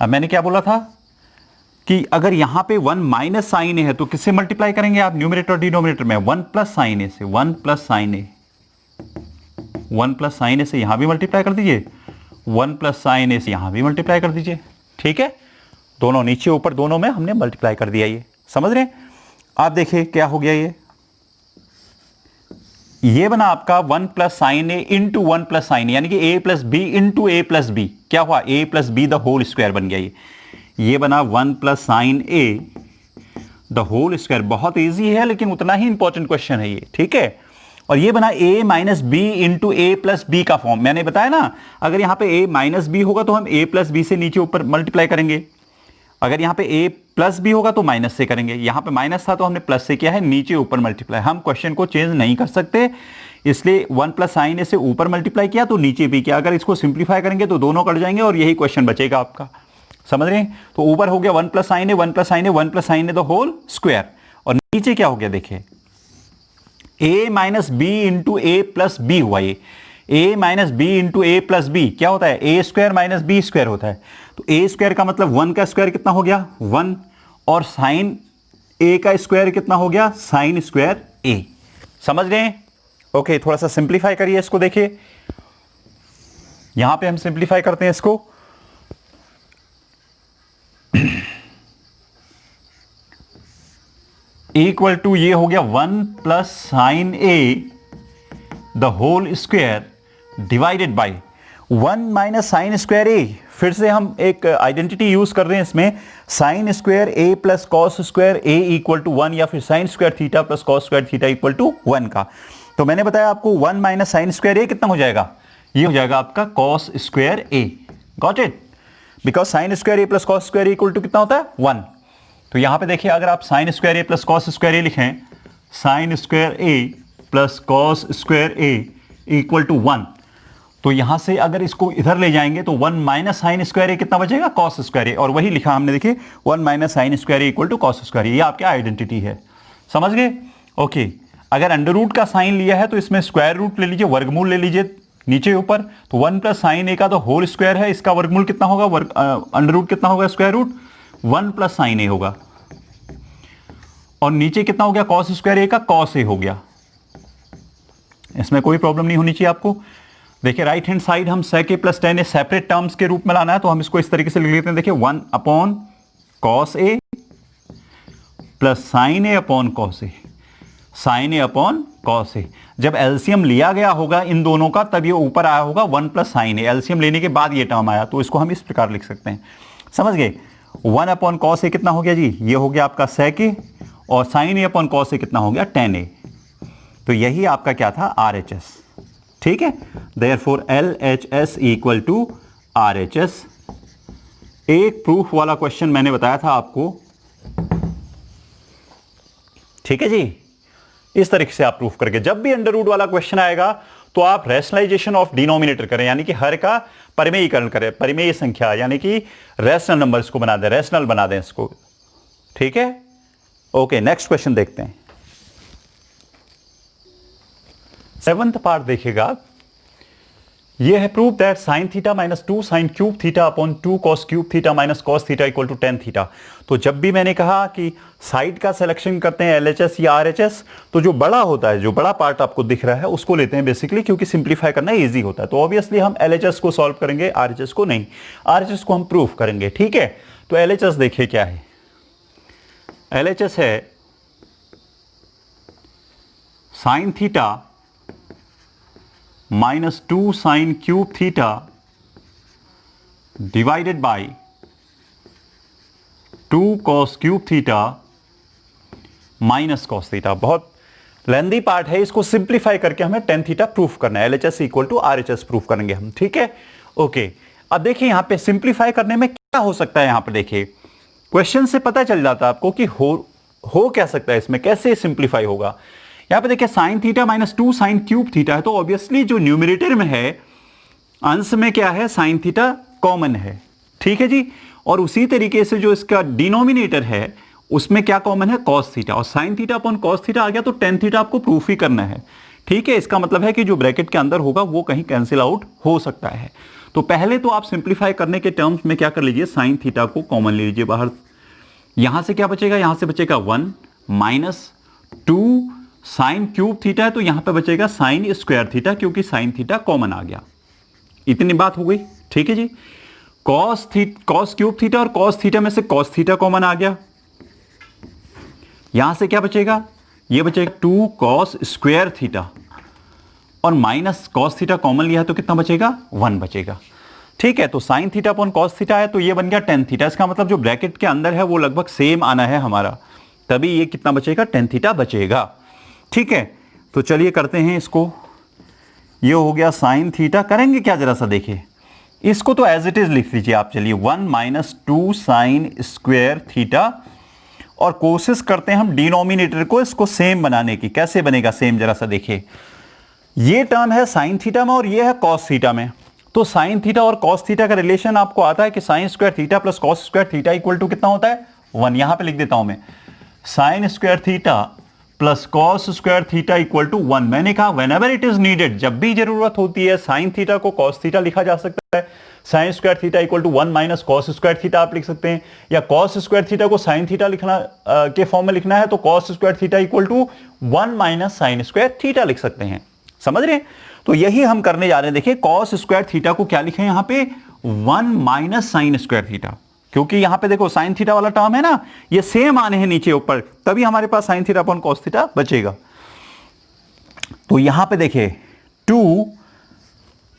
A: अब मैंने क्या बोला था कि अगर यहां पे 1 माइनस साइन ए है तो किससे मल्टीप्लाई करेंगे आप, न्यूमरेटर और डिनोमिनेटर में, 1 प्लस साइन ए से, 1 plus sine A, 1 plus sine A से यहां भी मल्टीप्लाई कर दीजिए, 1 प्लस साइन ए से यहां भी मल्टीप्लाई कर दीजिए। ठीक है, दोनों नीचे ऊपर दोनों में हमने मल्टीप्लाई कर दिया। ये समझ रहे हैं आप? देखिए क्या हो गया, ये बना आपका 1 plus sine A into 1 plus sine, यानी कि a plus B into A plus B, क्या हुआ, a plus B the whole square बन गया। ये बना 1 plus sine A the whole square. बहुत इजी है लेकिन उतना ही इंपॉर्टेंट क्वेश्चन है ये। ठीक है, और ये बना a minus B into A plus B का फॉर्म। मैंने बताया ना, अगर यहां पे a माइनस बी होगा तो हम a प्लस बी से नीचे ऊपर मल्टीप्लाई करेंगे, अगर यहां पे a प्लस बी होगा तो माइनस से करेंगे। यहां पे माइनस था तो हमने प्लस से किया है, नीचे ऊपर मल्टीप्लाई। हम क्वेश्चन को चेंज नहीं कर सकते, इसलिए 1 प्लस साइन ए से ऊपर मल्टीप्लाई किया तो नीचे भी किया। अगर इसको सिंप्लीफाई करेंगे तो दोनों कट जाएंगे और यही क्वेश्चन बचेगा आपका। समझ रहे हैं? तो ऊपर हो गया 1 plus sine A, 1 plus sine A, 1 plus sine A the whole square, और नीचे क्या हो गया देखिए, a minus B into A plus B हुआ। ये a minus B into A plus B क्या होता है, A square minus B square होता है। तो a स्क्वायर का मतलब 1 का स्क्वायर कितना हो गया, 1, और साइन a का स्क्वायर कितना हो गया, साइन स्क्वायर a। समझ रहे हैं? ओके, थोड़ा सा सिंप्लीफाई करिए इसको। देखिए यहां पे हम सिंप्लीफाई करते हैं इसको, इक्वल टू ये हो गया 1 plus sine A the whole square divided by 1 minus sine square A. फिर से हम एक आइडेंटिटी यूज कर रहे हैं इसमें, sine square A plus cos square A equal to 1, या फिर sine square theta plus cos square theta equal to 1 का। तो मैंने बताया आपको 1 माइनस साइन स्क्वायर ए कितना हो जाएगा, ये हो जाएगा आपका cos square A. Got it? Because sine square A plus cos square equal to कितना होता है, 1। तो यहां पे देखिए, अगर आप sine square A plus cos square A लिखें, sine square A plus cos square A equal to 1, तो यहां से अगर इसको इधर ले जाएंगे तो 1 माइनस साइन स्क्वायर ए कितना बचेगा, कॉस स्क्वायर ए, और वही लिखा हमने, देखिए 1 minus sine square A equal to cos square A. ये आपकी आइडेंटिटी है। समझ गए? ओके, अगर अंडर रूट का साइन लिया है तो इसमें स्क्वायर रूट ले लीजिए, वर्गमूल ले लीजिए नीचे ऊपर। तो 1 प्लस साइन ए का तो होल स्क्वायर है, इसका वर्गमूल कितना होगा, अंडर रूट कितना होगा, स्क्वायर रूट 1 प्लस साइन ए होगा, और नीचे कितना हो गया, कॉस स्क्वायर ए का कॉस ए हो गया। इसमें कोई प्रॉब्लम नहीं होनी चाहिए आपको। देखिए राइट हैंड साइड हम sec a plus tan a separate terms के रूप में लाना है, तो हम इसको इस तरीके से लिख लेते हैं। देखिए 1 upon cos A plus sine A upon cos A, sine A upon cos A. जब एलसीएम लिया गया होगा इन दोनों का, तब ये ऊपर आया होगा 1 प्लस साइन ए। एलसीएम लेने के बाद ये टर्म आया, तो इसको हम इस प्रकार लिख सकते हैं। समझ गए? 1 अपॉन कॉस ए कितना हो गया जी, ये हो गया आपका sec a, और sign A upon cos A कितना हो गया, tan a। तो यही आपका क्या था, RHS। ठीक है, therefore LHS equal to RHS। एक प्रूफ वाला क्वेश्चन मैंने बताया था आपको। ठीक है जी, इस तरीके से आप प्रूफ करके, जब भी अंडर रूट वाला क्वेश्चन आएगा तो आप रैशनलाइजेशन ऑफ डिनोमिनेटर करें, यानी कि हर का परिमेयीकरण करें, परिमेय संख्या यानी कि रैशनल नंबर्स को बना दें, रैशनल बना दें इसको। ठीक है, ओके, नेक्स्ट क्वेश्चन देखते हैं। 7th पार्ट देखिएगा, यह है proof that sine theta minus 2 sine cube theta upon 2 cos cube theta minus cos theta equal to tan theta. तो जब भी मैंने कहा कि साइड का सिलेक्शन करते हैं LHS या RHS, तो जो बड़ा होता है, जो बड़ा पार्ट आपको दिख रहा है उसको लेते हैं बेसिकली, क्योंकि सिंप्लीफाई करना इजी होता है। तो ऑब्वियसली हम LHS को सॉल्व करेंगे, RHS को नहीं। RHS को हम प्रूफ करेंगे। ठीक है, तो LHS देखिए क्या है। LHS है sine theta minus 2 sine cube theta divided bye 2 cos cube theta minus cos theta. बहुत लेंदी पार्ट है, इसको सिंप्लीफाई करके हमें tan थीटा प्रूफ करना है। LHS equal to RHS proof करेंगे हम। ठीक है, ओके। अब देखिए यहां पे सिंप्लीफाई करने में क्या हो सकता है। यहां पे देखिए क्वेश्चन से पता चल जाता है आपको कि हो क्या सकता है, इसमें कैसे सिंप्लीफाई होगा। यहां पे देखिए sine theta minus 2 sine cube theta है, तो ऑब्वियसली जो न्यूमरेटर में है, अंश में क्या है, साइन थीटा कॉमन है। ठीक है जी, और उसी तरीके से जो इसका डिनोमिनेटर है उसमें क्या कॉमन है, कॉस थीटा, और sine theta upon cos theta आ गया, तो tan थीटा आपको प्रूफ ही करना है। ठीक है, इसका मतलब है कि जो ब्रैकेट के अंदर होगा वो कहीं कैंसिल आउट हो सकता है। तो पहले तो आप सिंप्लीफाई करने के टर्म्स में क्या कर लीजिए, साइन थीटा को कॉमन ले लीजिए बाहर। यहां से क्या बचेगा, यहां से बचेगा 1 माइनस 2 साइन क्यूब थीटा है, तो यहां पे बचेगा साइन स्क्वायर थीटा, क्योंकि साइन थीटा कॉमन आ गया। इतनी बात हो गई, ठीक है जी। कॉस क्यूब थीटा और कॉस थीटा में से कॉस थीटा कॉमन आ गया। यहां से क्या बचेगा, ये बचेगा 2 कॉस स्क्वायर थीटा, और माइनस कॉस थीटा कॉमन लिया है तो कितना बचेगा, 1 बचेगा। ठीक है, तो sine theta upon cos theta है, तो ये बन गया टेन थीटा। इसका मतलब जो ब्रैकेट के अंदर है वो लगभग सेम आना है हमारा, तभी ये कितना बचेगा, टेन थीटा बचेगा। ठीक है, तो चलिए करते हैं इसको। ये हो गया साइन थीटा। करेंगे क्या, जरा सा देखिए इसको, तो एज इट इज लिख लीजिए आप। चलिए 1 माइनस 2 साइन स्क्वायर थीटा, और कोशिश करते हैं हम डिनोमिनेटर को इसको सेम बनाने की। कैसे बनेगा सेम, जरा सा देखिए। ये टर्म है साइन थीटा में और ये है कॉस थीटा में। तो साइन थीटा और कॉस थीटा का रिलेशन आपको आता है कि sine square theta plus cos square theta equal to कितना होता है, 1। यहां पे लिख देता हूं मैं, sine square theta plus cos square theta equal to 1। मैंने कहा व्हेनेवर इट इज नीडेड, जब भी जरूरत होती है साइन थीटा को कॉस थीटा लिखा जा सकता है। Sine square theta equal to 1 minus cos square theta आप लिख सकते हैं, या कॉस स्क्वायर थीटा को साइन थीटा लिखना के फॉर्म में लिखना है तो cos square theta equal to 1 minus sine square theta लिख सकते हैं। समझ रहे हैं, तो यही हम करने जा रहे हैं। देखिए कॉस स्क्वायर थीटा को क्या लिखे यहां पे, 1 माइनस साइन स्क्वायर थीटा, क्योंकि यहां पे देखो साइन थीटा वाला टर्म है ना, ये सेम आने हैं नीचे ऊपर, तभी हमारे पास sine theta upon cos theta बचेगा। तो यहां पे देखिए 2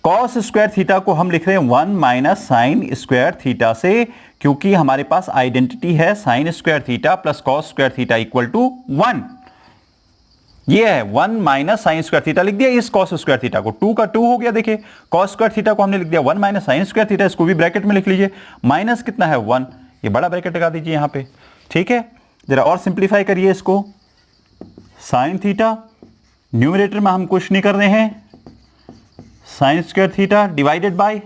A: कॉस स्क्वायर थीटा को हम लिख रहे हैं 1 माइनस साइन स्क्वायर थीटा से, क्योंकि हमारे पास आइडेंटिटी है sine square theta plus cos square theta equal to 1। ये है 1 माइनस साइन स्क्वायर थीटा, लिख दिया इस कॉस स्क्वायर थीटा को। 2 का 2 हो गया, देखिए कॉस स्क्वायर थीटा को हमने लिख दिया 1 माइनस साइन स्क्वायर थीटा, इसको भी ब्रैकेट में लिख लीजिए। माइनस कितना है 1, ये बड़ा ब्रैकेट लगा दीजिए यहां पे। ठीक है, जरा और सिंप्लीफाई करिए इसको। साइन थीटा न्यूमरेटर में हम कुछ नहीं कर रहे हैं, sine square theta divided by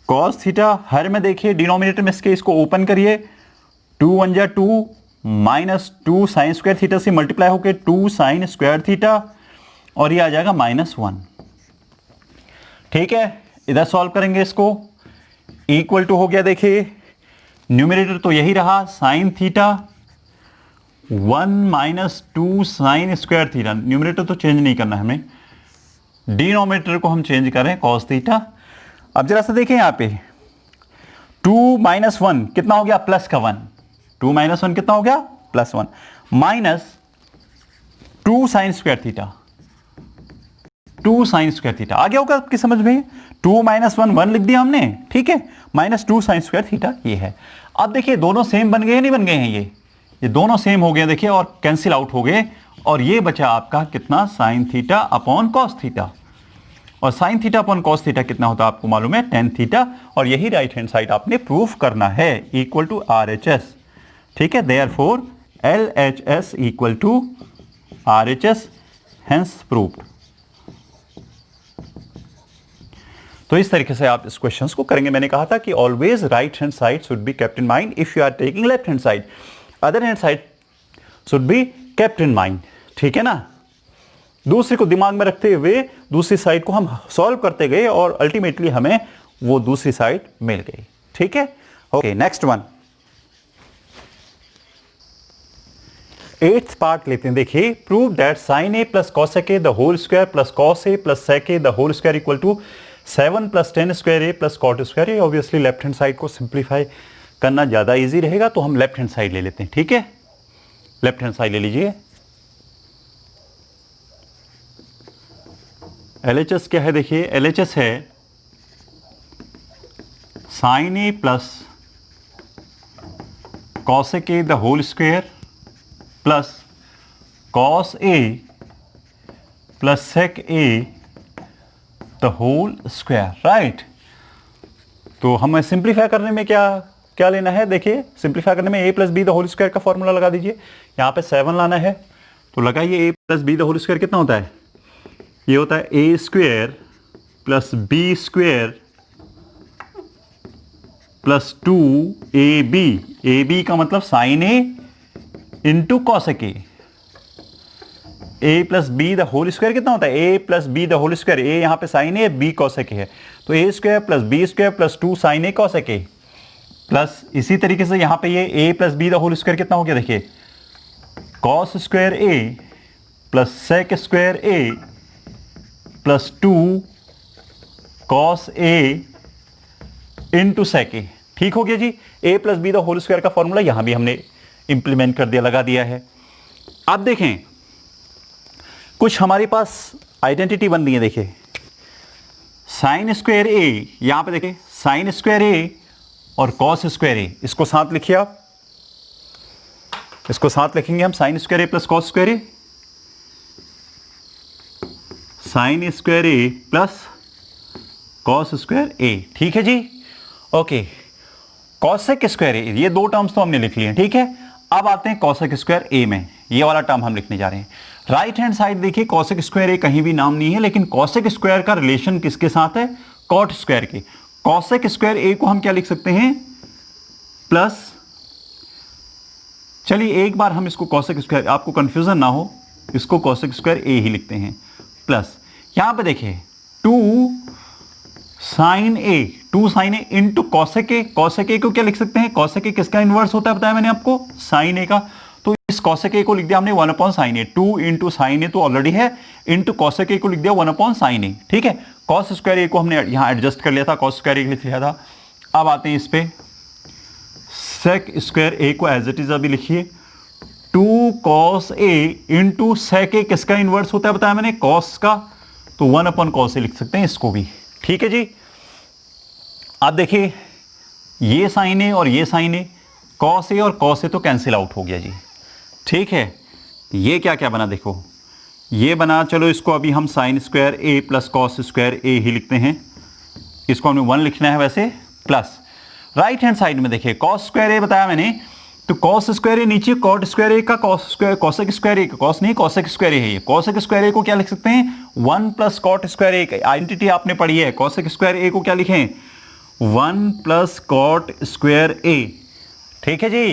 A: cos theta. हर में देखिए डिनोमिनेटर में इसको ओपन करिए, 2 1 जा 2 माइनस 2 साइन स्क्वायर थीटा से मल्टीप्लाई होकर 2 साइन स्क्वायर थीटा, और ये आ जाएगा -1। ठीक है, इधर सॉल्व करेंगे इसको। इक्वल टू हो गया, देखिए न्यूमरेटर तो यही रहा sine theta 1 minus 2 sine square theta. Numerator तो चेंज नहीं करना है हमें, डिनोमिनेटर को हम चेंज करें कॉस थीटा। अब जरा सा देखें यहां पे 2 माइनस 1 कितना हो गया, प्लस का 1। 2 माइनस 1 कितना हो गया, +1, minus 2 sine square theta. 2 sine square theta आ गया होगा आपकी समझ में। 2 माइनस 1 1 लिख दिया हमने, ठीक है, माइनस 2 साइन स्क्वायर थीटा ये है। अब देखिए दोनों सेम बन गए, नहीं बन गए हैं, ये दोनों सेम हो गए देखिए, और कैंसिल आउट हो गए, और ये बचा आपका कितना, sine theta upon cos theta. और sine theta upon cos theta कितना होता है आपको मालूम है, टेन थीटा। और यही राइट हैंड साइड आपने प्रूफ करना है, इक्वल टू RHS। ठीक है, therefore LHS equal to RHS, hence proved. तो इस तरीके से आप इस क्वेश्चंस को करेंगे। मैंने कहा था कि always right hand side should be kept in mind if you are taking left hand side, other hand side should be kept in mind. ठीक है ना, दूसरे को दिमाग में रखते हुए दूसरी साइड को हम सॉल्व करते गए, और अल्टीमेटली हमें वो दूसरी साइड मिल गई। ठीक है, okay, next one, 8th part लेते हैं। देखिए, prove that sine A plus cosec A the whole square plus cos A plus sec A the whole square equal to 7 plus tan square A plus cot square A. Obviously left hand side को सिंप्लीफाई करना ज्यादा इजी रहेगा, तो हम लेफ्ट हैंड साइड ले लेते हैं। ठीक है, लेफ्ट हैंड साइड ले लीजिए। LHS क्या है, देखिए LHS है sine A plus cosec A the whole square plus cos A plus sec A the whole square, right. तो हमें सिंप्लीफाई करने में क्या क्या लेना है, देखिए सिंप्लीफाई करने में a plus B the whole square का फॉर्मूला लगा दीजिए। यहाँ पे 7 लाना है, तो लगाइए a plus B the whole square कितना होता है, ये होता है a square plus B square plus 2ab। ab का मतलब sine A into cosec A, A plus B the whole square कितना होता है, A plus B the whole square, A यहाँ पे साइन ए, बी कॉसेक है, तो A square plus B square plus 2 sine A cosec A, plus इसी तरीके से यहाँ पे ये A plus B the whole square कितना हो गया, देखिए cos square A plus sec square A plus 2 cos A into sec A. ठीक हो गया जी। A plus B the whole square का फॉर्मूला यहां भी हमने इंप्लीमेंट कर दिया, लगा दिया है। अब देखें कुछ हमारे पास आइडेंटिटी बन रही है, देखिए साइन स्क्वायर ए, यहां पे देखिए साइन स्क्वायर ए और कॉस स्क्वायर ए, इसको साथ लिखिए आप, इसको साथ लिखेंगे हम, sine square A plus cos square A, sine square A plus cos square ए। ठीक है जी, ओके। कॉसेक स्क्वायर ए, ये दो टर्म्स तो हमने लिख लिए, ठीक है। अब आते हैं कॉसेक स्क्वायर ए में, ये वाला टर्म हम लिखने जा रहे हैं। राइट हैंड साइड देखिए कॉसेक स्क्वायर ए कहीं भी नाम नहीं है, लेकिन कॉसेक स्क्वायर का रिलेशन किसके साथ है, कॉट स्क्वायर के। कॉसेक स्क्वायर ए को हम क्या लिख सकते हैं, प्लस, चलिए एक बार हम इसको कॉसेक स्क्वायर, आपको कंफ्यूजन ना हो, इसको कॉसेक स्क्वायर ए ही लिखते हैं, प्लस यहां पे देखिए 2 sine A, 2 sine A into cosec A. Cosec A को क्या लिख सकते हैं, कॉसेक ए किसका इनवर्स होता है बताया मैंने आपको, साइन ए का। तो इस कॉसेक ए को लिख दिया हमने 1 upon sine A, 2 into sine ए तो ऑलरेडी है, इंटू कॉसेक ए को लिख दिया 1 अपॉन साइन ए। ठीक है, कॉस स्क्वायर ए को हमने यहां एडजस्ट कर लिया था, कॉस स्क्वायर ए लिख लिया था। अब आते हैं इस पे, सेक स्क्वायर ए को एज इट इज अभी लिखिए, 2 कॉस ए इंटू सेक ए किसका इनवर्स होता है बताया मैंने, कॉस का, तो 1 अपॉन कॉस ए लिख सकते हैं इसको भी। ठीक है जी। अब देखिए ये साइन ए और ये साइन ए, कॉस ए और कॉस ए तो कैंसिल आउट हो गया जी। ठीक है, ये क्या क्या बना देखो, ये बना, चलो इसको अभी हम sine square A plus cos square ए ही लिखते हैं, इसको हमने 1 लिखना है वैसे, प्लस राइट हैंड साइड में देखिए कॉस स्क्वायर ए बताया मैंने, तो कॉस स्क्वायर ए नीचे, कॉट स्क्वायर ए का cos square, cosec square A का कॉस नहीं, कॉसेक स्क्वायर ए है ये। कॉसेक स्क्वायर ए को क्या लिख सकते हैं, 1 plus cot square A, identity आपने पढ़ी है। कॉसेक स्क्वायर ए को क्या लिखें, 1 प्लस कॉट स्क्वायर ए। ठीक है जी,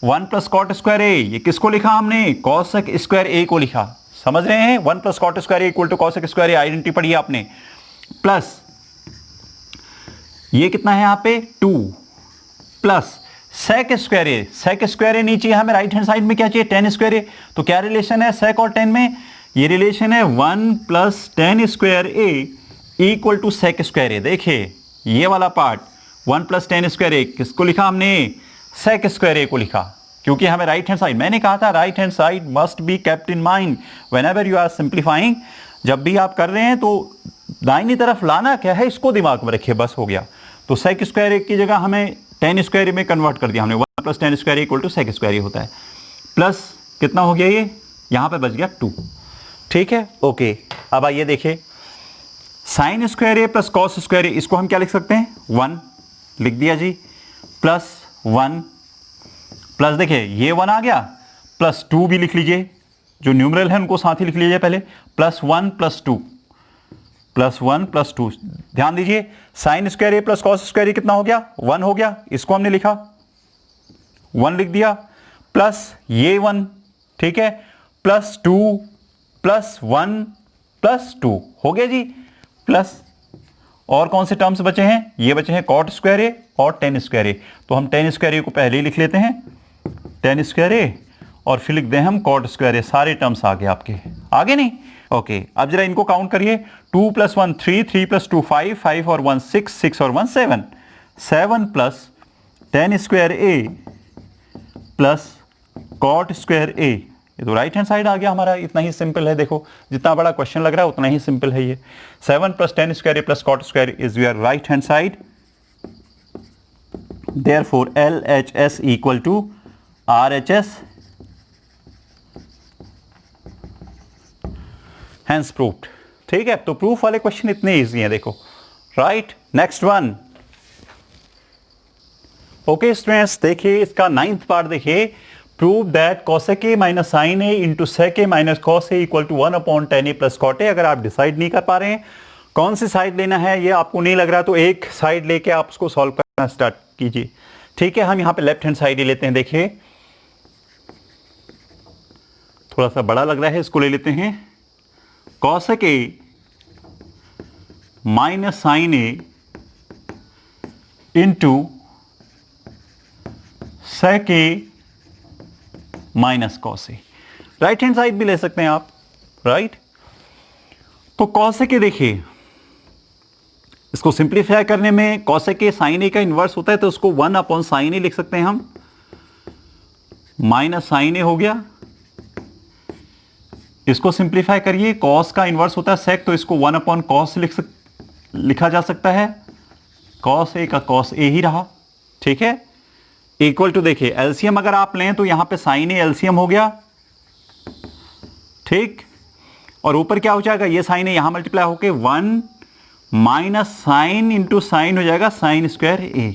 A: 1 प्लस कॉट स्क्वायर ए, ये किसको लिखा हमने, कॉसेक स्क्वायर ए को लिखा, समझ रहे हैं। 1 plus cot square A equal to cosec square A, identity पढ़ी है आपने, प्लस ये कितना है यहाँ पे 2 प्लस सेक स्क्वायर ए, सेक स्क्वायर ए नीचे हमें राइट हैंड साइड में क्या चाहिए, टेन स्क्वायर ए। तो क्या रिलेशन है सेक और 10 में, ये रिलेशन है 1 plus tan square A equal to sec square A. देखिए ये वाला part 1 plus tan square A किसको लिखा हमने, सेक स्क्वायर ए को लिखा, क्योंकि हमें राइट हैंड साइड, मैंने कहा था right hand side must be kept in mind whenever you are simplifying. जब भी आप कर रहे हैं तो दाहिनी तरफ लाना क्या है, इसको दिमाग में रखिए, बस हो गया। तो सेक स्क्वायर ए की जगह हमें टेन स्क्वायर में कन्वर्ट कर दिया हमने, 1 plus tan square equal to sec square होता है, प्लस कितना हो गया ये, यहां पे बच गया 2। ठीक है, ओके। अब आइए देखिए sine square A plus cos square ए, इसको हम क्या लिख सकते हैं, 1 लिख दिया जी, प्लस 1, प्लस देखिए ये 1 आ गया, प्लस 2 भी लिख लीजिए, जो न्यूमरल है उनको साथ ही लिख लीजिए पहले, प्लस 1 प्लस 2, प्लस 1 प्लस 2। ध्यान दीजिए sign square A plus cos square A कितना हो गया, 1 हो गया, इसको हमने लिखा 1 लिख दिया, प्लस ये 1, ठीक है, प्लस 2 प्लस 1 प्लस 2 हो गया जी, प्लस और कौन से टर्म्स बचे हैं, ये बचे हैं कॉट स्क्वायर ए और टेन स्क्वायर ए। तो हम टेन स्क्वायर ए को पहले ही लिख लेते हैं, टेन स्क्वायर ए, और फिर लिख दें हम कॉट स्क्वायर ए। सारे टर्म्स आगे आपके, आगे नहीं, ओके। अब जरा इनको काउंट करिए, 2 प्लस 1 3, 3 प्लस 2 5, 5 और 1 6, 6 और 1 7, 7 plus tan square A plus cot square A. ये तो राइट हैंड साइड आ गया हमारा, इतना ही सिंपल है। देखो जितना बड़ा क्वेश्चन लग रहा है उतना ही सिंपल है ये। 7 plus tan square A plus cot square is your right hand side, therefore LHS equal to RHS, hence proved. ठीक है, तो प्रूफ वाले क्वेश्चन इतने इजी हैं, देखो, right. Next one, okay students, देखिए इसका 9th पार्ट देखिए, prove that cosec a minus sine A into sec a minus cos a equal to 1 upon tan A plus cot a। अगर आप डिसाइड नहीं कर पा रहे हैं कौन सी साइड लेना है, ये आपको नहीं लग रहा, तो एक साइड लेके आप उसको सॉल्व करना स्टार्ट कीजिए। ठीक है, हम यहां पे लेफ्ट हैंड साइड ही लेते हैं। देखिए थोड़ा सा बड़ा लग रहा है, इसको ले लेते हैं cosec A minus sine A into sec A minus cos A. Right hand side भी ले सकते हैं आप, राइट। तो कॉसेक ए देखिए, इसको सिंप्लीफाई करने में कॉसेक ए साइन ए का इन्वर्स होता है, तो उसको 1 अपॉन साइन ए लिख सकते हैं हम, माइनस साइन ए हो गया। इसको सिंप्लीफाई करिए, कॉस का इन्वर्स होता है सेक, तो इसको 1 अपॉन कॉस लिखा जा सकता है, कॉस ए का कॉस ए ही रहा, ठीक है। इक्वल टू देखिए एलसीएम अगर आप लें तो यहां पे साइन ए एलसीएम हो गया, ठीक। और ऊपर क्या हो जाएगा, ये साइन ए यहां मल्टीप्लाई होके 1 माइनस साइन इंटू साइन हो जाएगा साइन स्क्वायर ए।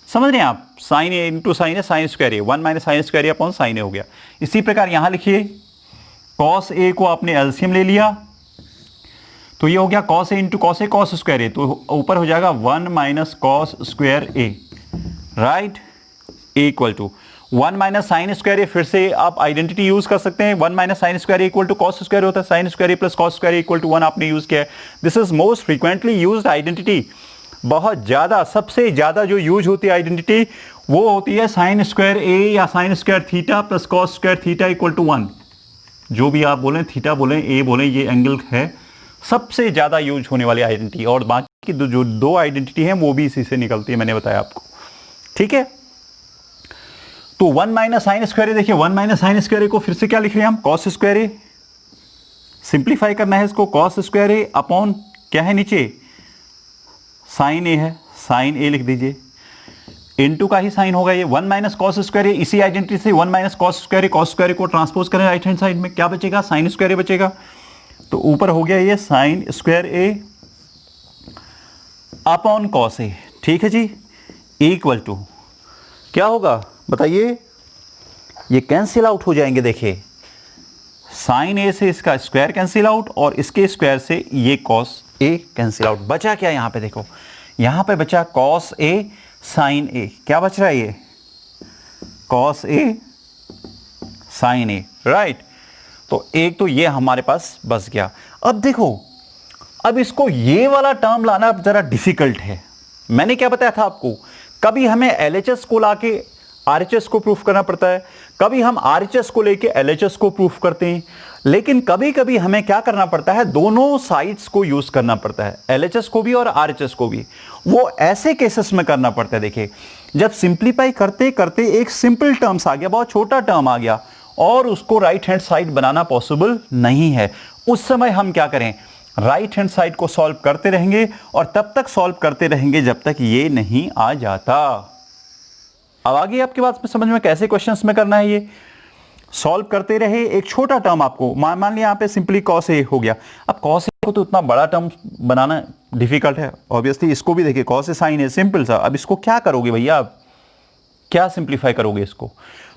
A: समझ रहे हैं आप, sign A into sine A sine square A, 1 minus sine square A upon sine A हो गया। इसी प्रकार यहां लिखिए कॉस ए को आपने एलसीएम ले लिया, तो ये हो गया cos A into cos A cos square A, तो ऊपर हो जाएगा 1 minus cos square A, right, equal to 1 minus sine square A. फिर से आप आइडेंटिटी यूज कर सकते हैं, 1 minus sine square A equal to cos square होता है, sine square A plus cos square A equal to 1 आपने यूज किया है। This is most frequently used identity, बहुत ज्यादा, सबसे ज्यादा जो यूज होती है आइडेंटिटी वो होती है साइन स्क्वायर ए या sine square theta plus cos square theta equal to 1। जो भी आप बोलें, थीटा बोलें, ए बोलें, ये एंगल है सबसे ज्यादा यूज होने वाली आइडेंटिटी, और बाकी की जो दो आइडेंटिटी है वो भी इसी से निकलती है, मैंने बताया आपको, ठीक है। तो 1 माइनस साइन स्क्वायर ए, देखिए 1 माइनस साइन स्क्वायर ए को फिर से क्या लिख रहे हैं हम, कॉस स्क्वायर ए। सिंप्लीफाई करना है इसको, कॉस स्क्वायर ए अपॉन क्या है नीचे, साइन ए है, साइन ए लिख दीजिए, इनटू का ही साइन होगा ये, 1 माइनस कॉस स्क्वायर ए। इसी आइडेंटिटी से 1 माइनस कॉस स्क्वायर ए को ट्रांसपोज करें राइट हैंड साइड में, क्या बचेगा, साइन स्क्वायर ए बचेगा। तो ऊपर हो गया ये sign square A upon cos A, ठीक है जी, इक्वल टू क्या होगा बताइए, ये कैंसिल आउट हो जाएंगे। देखिए साइन ए से इसका स्क्वायर कैंसिल आउट और इसके स्क्वायर से ये कॉस ए कैंसिल आउट। बचा क्या यहां पे, देखो यहां पे बचा कॉस ए साइन ए, क्या बच रहा है ये, cos A sine A, right. तो एक तो ये हमारे पास बच गया। अब देखो, अब इसको ये वाला टर्म लाना जरा डिफिकल्ट है। मैंने क्या बताया था आपको, कभी हमें एलएचएस को लाके आरएचएस को प्रूफ करना पड़ता है, कभी हम आरएचएस को लेके एलएचएस को प्रूफ करते हैं, लेकिन कभी कभी हमें क्या करना पड़ता है, दोनों साइड्स को यूज करना पड़ता है, एलएचएस को भी और आरएचएस को भी। वो ऐसे केसेस में करना पड़ता है, देखिए जब सिंप्लीफाई करते करते एक सिंपल टर्म्स आ गया, बहुत छोटा टर्म आ गया और उसको राइट हैंड साइड बनाना पॉसिबल नहीं है, उस समय हम क्या करें, राइट हैंड साइड को सॉल्व करते रहेंगे और तब तक सॉल्व करते रहेंगे जब तक ये नहीं आ जाता। अब आगे आपके बात में समझ में कैसे क्वेश्चंस में करना है, ये सॉल्व करते रहे। एक छोटा टर्म आपको मान लिया यहाँ पे सिंपली कॉस ए हो गया। अब कॉस ए को तो इतना बड़ा टर्म बनाना डिफिकल्ट है ऑब्वियसली, इसको भी देखिए cos A sine A simple सा। अब इसको क्या करोगे भैया, आप क्या सिंप्लीफाई करोगे इसको,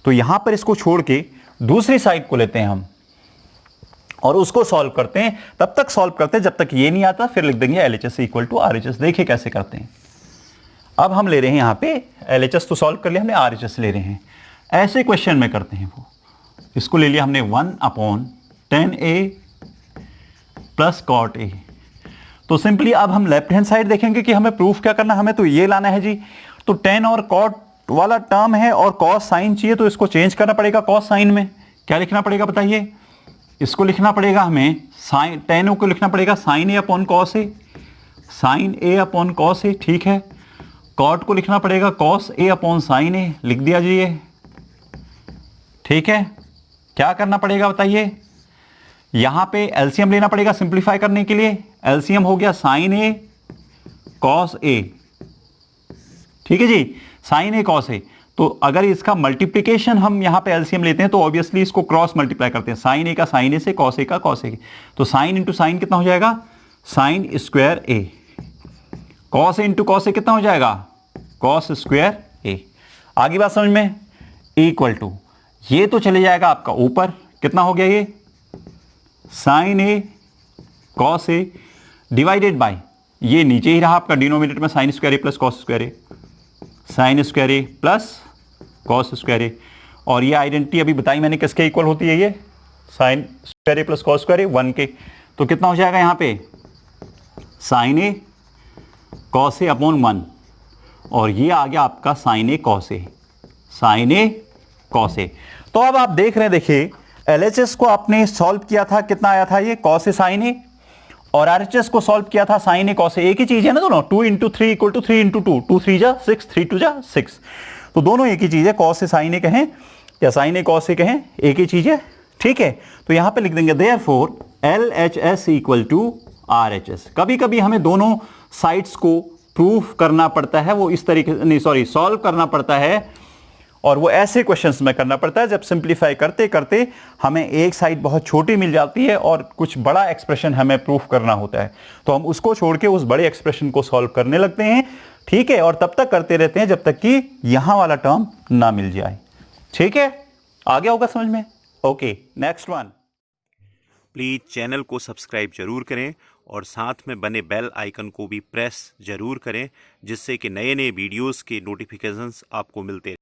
A: तो यहां पर इसको छोड़ के दूसरी साइड को लेते हैं हम और उसको सॉल्व करते हैं। तब तक सॉल्व करते हैं जब तक ये नहीं आता, फिर लिख देंगे एलएचएस इक्वल टू आरएचएस। देखिए कैसे करते हैं। अब हम ले रहे हैं यहां पे एलएचएस तो सॉल्व कर लिया हमने, आरएचएस ले रहे हैं। ऐसे क्वेश्चन में करते हैं वो, इसको ले लिया हमने 1/10a प्लस कॉट ए। तो सिंपली अब हम लेफ्ट हैंड साइड देखेंगे कि हमें प्रूफ क्या करना है, हमें तो ये लाना है जी। तो 10 और कॉट वाला टर्म है और कॉस साइन चाहिए, तो इसको चेंज करना पड़ेगा कॉस साइन में। क्या लिखना पड़ेगा बताइए, इसको लिखना पड़ेगा हमें साइन 10 को लिखना पड़ेगा sign A upon cos A, sine A upon cos A, ठीक है। कॉट को लिखना पड़ेगा कॉस ए अपॉन साइन ए, लिख दिया जी ये, ठीक है। क्या करना पड़ेगा बताइए, यहां पे एलसीएम लेना पड़ेगा सिंप्लीफाई करने के लिए। एलसीएम हो गया साइन ए कॉस ए, ठीक है जी, साइन ए कॉस ए। तो अगर इसका मल्टीप्लिकेशन हम यहां पे एलसीएम लेते हैं तो ऑब्वियसली इसको क्रॉस मल्टीप्लाई करते हैं, साइन ए का साइन ए से, कॉस ए का कॉस ए। तो साइन इंटू साइन कितना हो जाएगा, sine square A. Cos A into cos ए कितना हो जाएगा, कॉस स्क्वायर ए। आगे बात समझ में, इक्वल टू ये तो चले जाएगा आपका ऊपर, कितना हो गया ये, sine A cos A divided by ये नीचे ही रहा आपका डिनोमिनेटर में sine square A plus cos square A, sine square A plus cos square A. और ये आइडेंटिटी अभी बताई मैंने किसके इक्वल होती है, ये sign square A plus cos square A 1 के, तो कितना हो जाएगा यहाँ पे sine A cos A upon 1, और ये आ गया आपका sign A cos A, sine A cos ए। तो अब आप देख रहे हैं, देखिए LHS को आपने सॉल्व किया था, कितना आया था ये कॉस ए साइन ए, और RHS को सॉल्व किया था साइन ए कॉस ए, एक ही चीज है ना दोनों, 2 इंटू 3 इक्वल टू 3 इंटू 2, 2 3 जा 6, 3 2 जा 6, तो दोनों एक ही चीज है, कॉस ए साइन ए कहें या साइन ए कॉस ए कहें, एक ही चीज है, ठीक है। तो यहां पे लिख देंगे therefore LHS equal to RHS। कभी कभी हमें दोनों साइड्स को प्रूफ करना पड़ता है, वो इस तरीके नहीं सॉरी सॉल्व करना पड़ता है, और वो ऐसे क्वेश्चंस में करना पड़ता है जब सिंप्लीफाई करते करते हमें एक साइड बहुत छोटी मिल जाती है और कुछ बड़ा एक्सप्रेशन हमें प्रूफ करना होता है, तो हम उसको छोड़ के उस बड़े एक्सप्रेशन को सॉल्व करने लगते हैं, ठीक है, और तब तक करते रहते हैं जब तक कि यहां वाला टर्म ना मिल जाए, ठीक है, आ गया होगा समझ में। Okay, next one.
B: Please channel को सब्सक्राइब जरूर करें और साथ में बने बेल आइकन को भी प्रेस जरूर करें, जिससे कि नए नए वीडियोस के नोटिफिकेशंस आपको मिलते हैं।